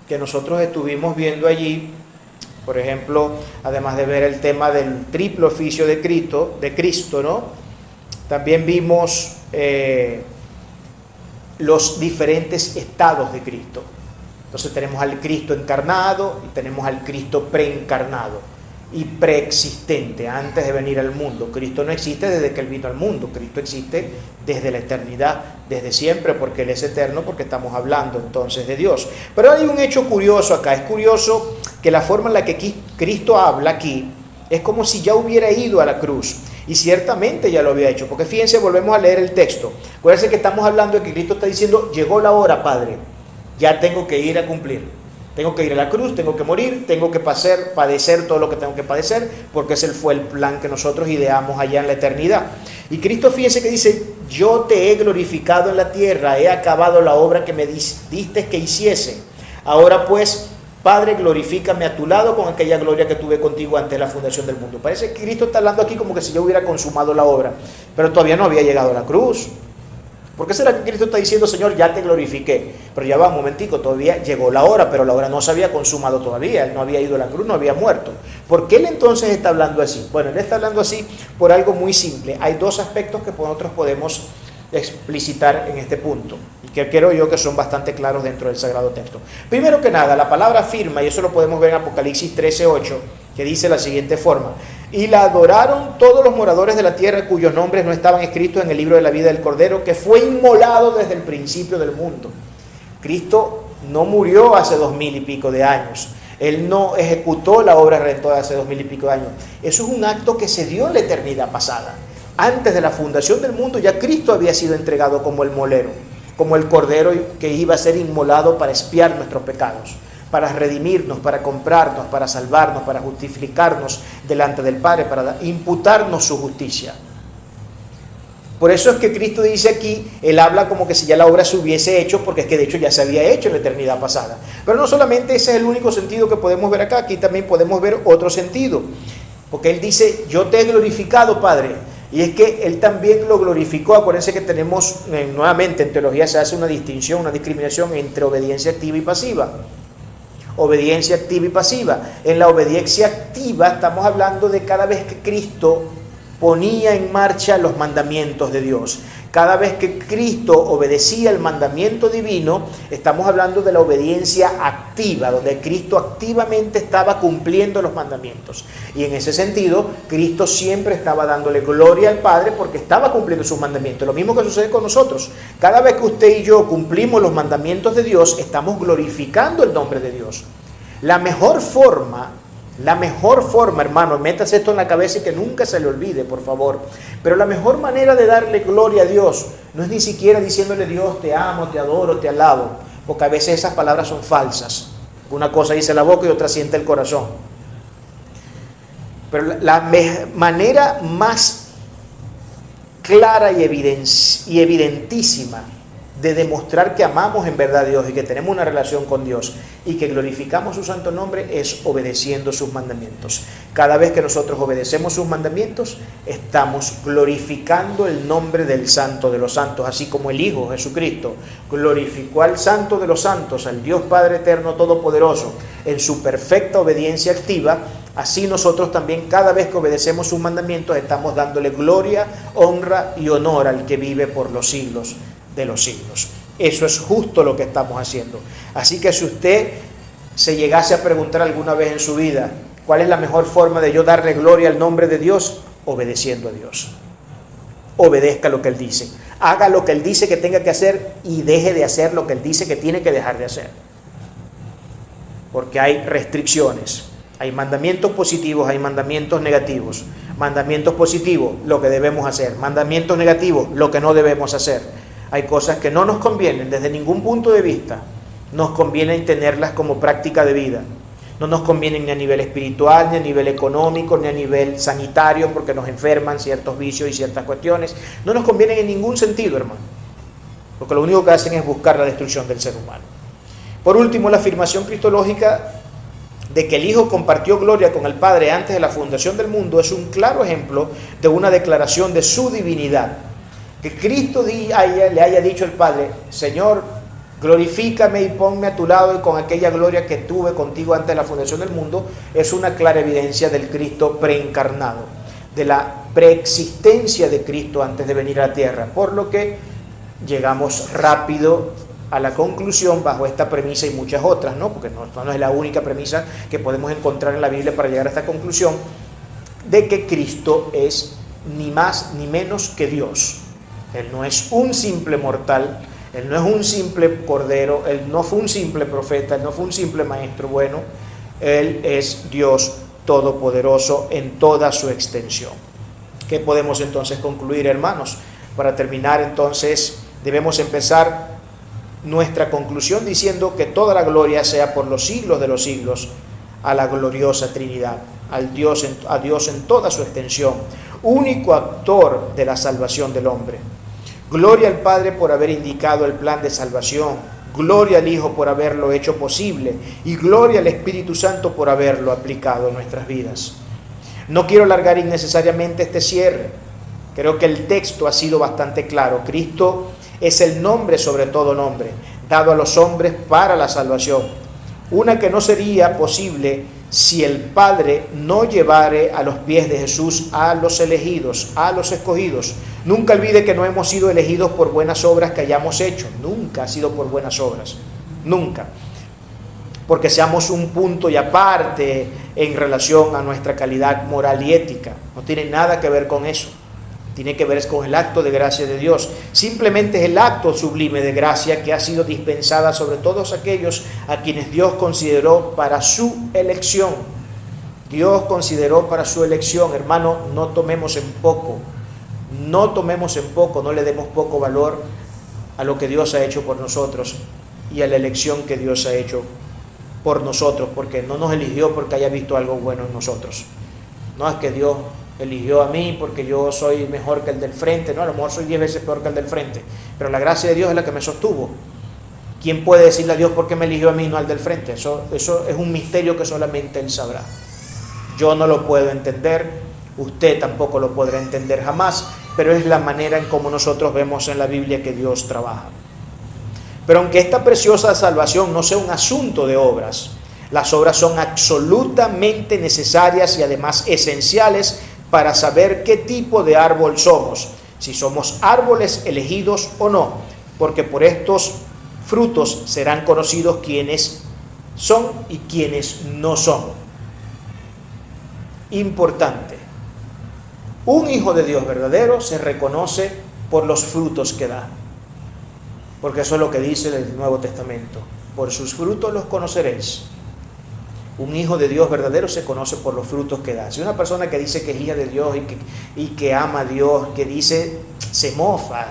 que nosotros estuvimos viendo allí, por ejemplo, además de ver el tema del triple oficio de Cristo, ¿no? También vimos los diferentes estados de Cristo. Entonces tenemos al Cristo encarnado y tenemos al Cristo preencarnado y preexistente antes de venir al mundo. Cristo no existe desde que Él vino al mundo, Cristo existe desde la eternidad, desde siempre, porque Él es eterno, porque estamos hablando entonces de Dios. Pero hay un hecho curioso acá, es curioso que la forma en la que Cristo habla aquí es como si ya hubiera ido a la cruz, y ciertamente ya lo había hecho, porque fíjense, volvemos a leer el texto. Acuérdense que estamos hablando de que Cristo está diciendo, llegó la hora, Padre, ya tengo que ir a cumplir. Tengo que ir a la cruz, tengo que morir, tengo que padecer todo lo que tengo que padecer, porque ese fue el plan que nosotros ideamos allá en la eternidad. Y Cristo, fíjense que dice, yo te he glorificado en la tierra, he acabado la obra que me diste que hiciese. Ahora pues, Padre, glorifícame a tu lado con aquella gloria que tuve contigo antes de la fundación del mundo. Parece que Cristo está hablando aquí como que si yo hubiera consumado la obra, pero todavía no había llegado a la cruz. ¿Por qué será que Cristo está diciendo, Señor, ya te glorifiqué? Pero ya va un momentico, todavía llegó la hora, pero la hora no se había consumado todavía, Él no había ido a la cruz, no había muerto. ¿Por qué Él entonces está hablando así? Bueno, Él está hablando así por algo muy simple. Hay dos aspectos que nosotros podemos explicitar en este punto, y que creo yo que son bastante claros dentro del Sagrado Texto. Primero que nada, la palabra afirma, y eso lo podemos ver en Apocalipsis 13:8, que dice de la siguiente forma: y la adoraron todos los moradores de la tierra cuyos nombres no estaban escritos en el libro de la vida del Cordero, que fue inmolado desde el principio del mundo. Cristo no murió hace 2000 y pico de años. Él no ejecutó la obra redentora hace 2000 y pico de años. Eso es un acto que se dio en la eternidad pasada. Antes de la fundación del mundo ya Cristo había sido entregado como el molero, como el cordero que iba a ser inmolado para expiar nuestros pecados, para redimirnos, para comprarnos, para salvarnos, para justificarnos delante del Padre, para imputarnos su justicia. Por eso es que Cristo dice aquí, Él habla como que si ya la obra se hubiese hecho, porque es que de hecho ya se había hecho en la eternidad pasada. Pero no solamente ese es el único sentido que podemos ver acá, aquí también podemos ver otro sentido. Porque Él dice, yo te he glorificado, Padre. Y es que Él también lo glorificó. Acuérdense que tenemos, nuevamente en teología se hace una distinción, una discriminación entre obediencia activa y pasiva. Obediencia activa y pasiva. En la obediencia activa estamos hablando de cada vez que Cristo ponía en marcha los mandamientos de Dios. Cada vez que Cristo obedecía el mandamiento divino, estamos hablando de la obediencia activa, donde Cristo activamente estaba cumpliendo los mandamientos. Y en ese sentido, Cristo siempre estaba dándole gloria al Padre porque estaba cumpliendo sus mandamientos. Lo mismo que sucede con nosotros. Cada vez que usted y yo cumplimos los mandamientos de Dios, estamos glorificando el nombre de Dios. La mejor forma, hermano, métase esto en la cabeza y que nunca se le olvide, por favor. Pero la mejor manera de darle gloria a Dios no es ni siquiera diciéndole Dios, te amo, te adoro, te alabo, porque a veces esas palabras son falsas. Una cosa dice la boca y otra siente el corazón. Pero la manera más clara y evidentísima de demostrar que amamos en verdad a Dios y que tenemos una relación con Dios y que glorificamos su santo nombre es obedeciendo sus mandamientos. Cada vez que nosotros obedecemos sus mandamientos, estamos glorificando el nombre del Santo de los Santos, así como el Hijo Jesucristo glorificó al Santo de los Santos, al Dios Padre Eterno Todopoderoso, en su perfecta obediencia activa. Así nosotros también, cada vez que obedecemos sus mandamientos, estamos dándole gloria, honra y honor al que vive por los siglos de los siglos. Eso es justo lo que estamos haciendo. Así que si usted se llegase a preguntar alguna vez en su vida, ¿cuál es la mejor forma de yo darle gloria al nombre de Dios? Obedeciendo a Dios. Obedezca lo que Él dice. Haga lo que Él dice que tenga que hacer y deje de hacer lo que Él dice que tiene que dejar de hacer. Porque hay restricciones. Hay mandamientos positivos, hay mandamientos negativos. Mandamientos positivos, lo que debemos hacer. Mandamientos negativos, lo que no debemos hacer. Hay cosas que no nos convienen desde ningún punto de vista. Nos conviene tenerlas como práctica de vida. No nos convienen ni a nivel espiritual, ni a nivel económico, ni a nivel sanitario, porque nos enferman ciertos vicios y ciertas cuestiones. No nos convienen en ningún sentido, hermano. Porque lo único que hacen es buscar la destrucción del ser humano. Por último, la afirmación cristológica de que el Hijo compartió gloria con el Padre antes de la fundación del mundo es un claro ejemplo de una declaración de su divinidad. Que Cristo le haya dicho al Padre, Señor, glorifícame y ponme a tu lado y con aquella gloria que tuve contigo antes de la fundación del mundo, es una clara evidencia del Cristo preencarnado, de la preexistencia de Cristo antes de venir a la tierra. Por lo que llegamos rápido a la conclusión bajo esta premisa y muchas otras, ¿no? Porque no es la única premisa que podemos encontrar en la Biblia para llegar a esta conclusión, de que Cristo es ni más ni menos que Dios. Él no es un simple mortal, Él no es un simple cordero, Él no fue un simple profeta, Él no fue un simple maestro bueno, Él es Dios todopoderoso en toda su extensión. ¿Qué podemos entonces concluir, hermanos? Para terminar, entonces, debemos empezar nuestra conclusión diciendo que toda la gloria sea por los siglos de los siglos a la gloriosa Trinidad, a Dios en toda su extensión, único actor de la salvación del hombre. Gloria al Padre por haber indicado el plan de salvación, gloria al Hijo por haberlo hecho posible y gloria al Espíritu Santo por haberlo aplicado en nuestras vidas. No quiero alargar innecesariamente este cierre. Creo que el texto ha sido bastante claro. Cristo es el nombre sobre todo nombre, dado a los hombres para la salvación. Una que no sería posible si el Padre no llevare a los pies de Jesús a los elegidos, a los escogidos. Nunca olvide que no hemos sido elegidos por buenas obras que hayamos hecho. Nunca ha sido por buenas obras. Nunca. Porque seamos un punto y aparte en relación a nuestra calidad moral y ética. No tiene nada que ver con eso. Tiene que ver con el acto de gracia de Dios. Simplemente es el acto sublime de gracia que ha sido dispensada sobre todos aquellos a quienes Dios consideró para su elección. Dios consideró para su elección. Hermano, no tomemos en poco, no le demos poco valor a lo que Dios ha hecho por nosotros y a la elección que Dios ha hecho por nosotros, porque no nos eligió porque haya visto algo bueno en nosotros. No es que Dios eligió a mí porque yo soy mejor que el del frente. No, a lo mejor soy 10 veces peor que el del frente, pero la gracia de Dios es la que me sostuvo. ¿Quién puede decirle a Dios por qué me eligió a mí y no al del frente? Eso es un misterio que solamente Él sabrá. Yo no lo puedo entender, usted tampoco lo podrá entender jamás, pero es la manera en cómo nosotros vemos en la Biblia que Dios trabaja. Pero aunque esta preciosa salvación no sea un asunto de obras, las obras son absolutamente necesarias y además esenciales para saber qué tipo de árbol somos, si somos árboles elegidos o no, porque por estos frutos serán conocidos quiénes son y quiénes no son. Importante. Un hijo de Dios verdadero se reconoce por los frutos que da, porque eso es lo que dice el Nuevo Testamento. Por sus frutos los conoceréis. Un hijo de Dios verdadero se conoce por los frutos que da. Si una persona que dice que es hija de Dios y que ama a Dios, que dice, se mofa,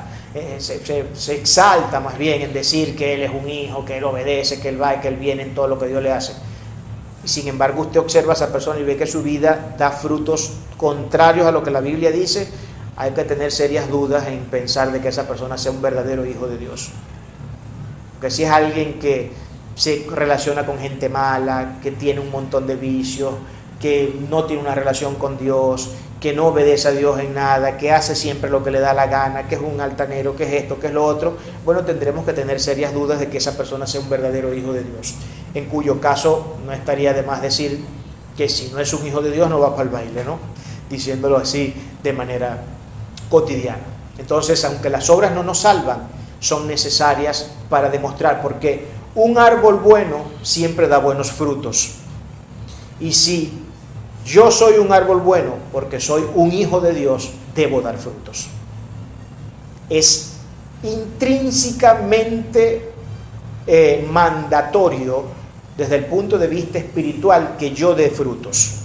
se exalta más bien en decir que Él es un hijo, que Él obedece, que Él va y que Él viene en todo lo que Dios le hace. Y sin embargo usted observa a esa persona y ve que su vida da frutos contrarios a lo que la Biblia dice, hay que tener serias dudas en pensar de que esa persona sea un verdadero hijo de Dios. Porque si es alguien que se relaciona con gente mala, que tiene un montón de vicios, que no tiene una relación con Dios, que no obedece a Dios en nada, que hace siempre lo que le da la gana, que es un altanero, que es esto, que es lo otro, bueno, tendremos que tener serias dudas de que esa persona sea un verdadero hijo de Dios, en cuyo caso no estaría de más decir que si no es un hijo de Dios no va para el baile, ¿no? Diciéndolo así de manera cotidiana. Entonces, aunque las obras no nos salvan, son necesarias para demostrar, porque un árbol bueno siempre da buenos frutos. Y si yo soy un árbol bueno porque soy un hijo de Dios, debo dar frutos. Es intrínsecamente mandatorio desde el punto de vista espiritual que yo dé frutos,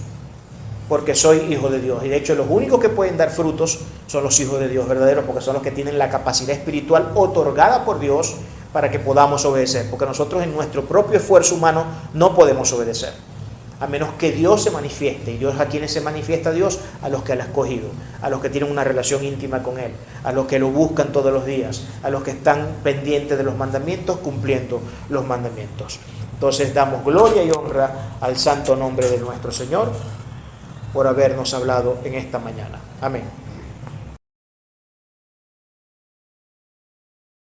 porque soy hijo de Dios. Y de hecho los únicos que pueden dar frutos son los hijos de Dios verdaderos, porque son los que tienen la capacidad espiritual otorgada por Dios para que podamos obedecer, porque nosotros en nuestro propio esfuerzo humano no podemos obedecer, a menos que Dios se manifieste. Y Dios, ¿a quienes se manifiesta Dios? A los que Él ha escogido, a los que tienen una relación íntima con Él, a los que lo buscan todos los días, a los que están pendientes de los mandamientos, cumpliendo los mandamientos. Entonces damos gloria y honra al santo nombre de nuestro Señor por habernos hablado en esta mañana. Amén.